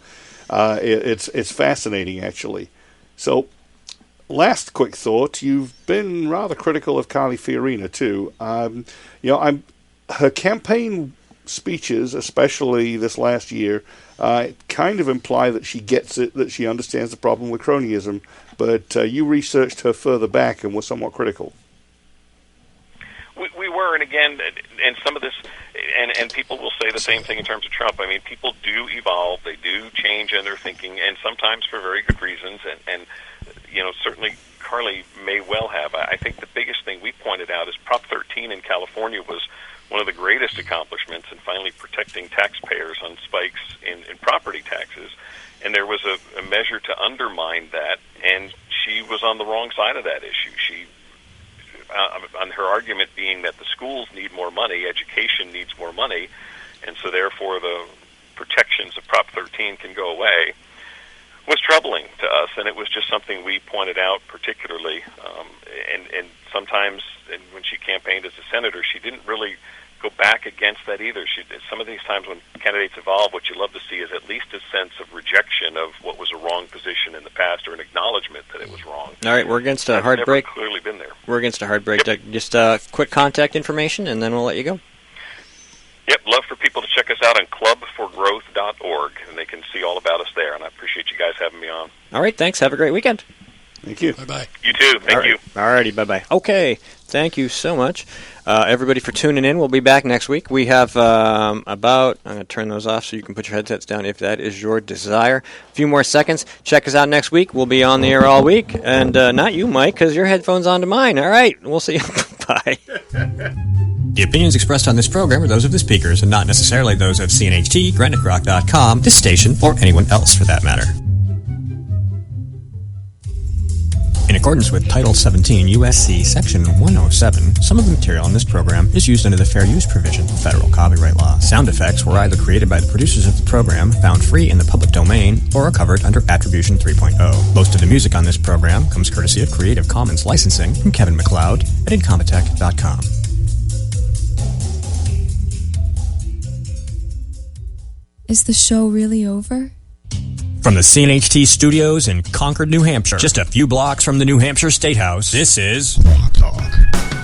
It's fascinating, actually. So, last quick thought: you've been rather critical of Carly Fiorina too. Her campaign speeches, especially this last year, kind of imply that she gets it, that she understands the problem with cronyism. But you researched her further back and were somewhat critical. We were, and again, and some of this, and people will say the same thing in terms of Trump. I mean, people do evolve, they do change in their thinking, and sometimes for very good reasons, and certainly Carly may well have. I think the biggest thing we pointed out is Prop 13 in California was one of the greatest accomplishments in finally protecting taxpayers on spikes in property taxes. And there was a measure to undermine that, and she was on the wrong side of that issue. She, on her argument being that the schools need more money, education needs more money, and so therefore the protections of Prop 13 can go away, was troubling to us, and it was just something we pointed out particularly. And sometimes, when she campaigned as a senator, she didn't really go back against that either. Some of these times when candidates evolve, what you love to see is at least a sense of rejection of what was a wrong position in the past, or an acknowledgement that it was wrong. All right, we're against a hard break. Clearly been there. We're against a hard break. Yep. Just quick contact information, and then we'll let you go. Yep, love for people to check us out on clubforgrowth.org, and they can see all about us there. And I appreciate you guys having me on. All right, thanks. Have a great weekend. Thank you. Bye-bye. You too. Thank you. All righty, bye-bye. Okay, thank you so much, everybody, for tuning in. We'll be back next week. We have I'm going to turn those off so you can put your headsets down if that is your desire. A few more seconds. Check us out next week. We'll be on the air all week. And not you, Mike, because your headphones onto mine. All right, we'll see you. Bye. The opinions expressed on this program are those of the speakers and not necessarily those of CNHT, GrokTALK.com, this station, or anyone else for that matter. In accordance with Title 17 U.S.C. Section 107, some of the material in this program is used under the Fair Use provision of federal copyright law. Sound effects were either created by the producers of the program, found free in the public domain, or are covered under Attribution 3.0. Most of the music on this program comes courtesy of Creative Commons licensing from Kevin MacLeod at Incompetech.com. Is the show really over? From the CNHT studios in Concord, New Hampshire, just a few blocks from the New Hampshire State House, this is GrokTALK.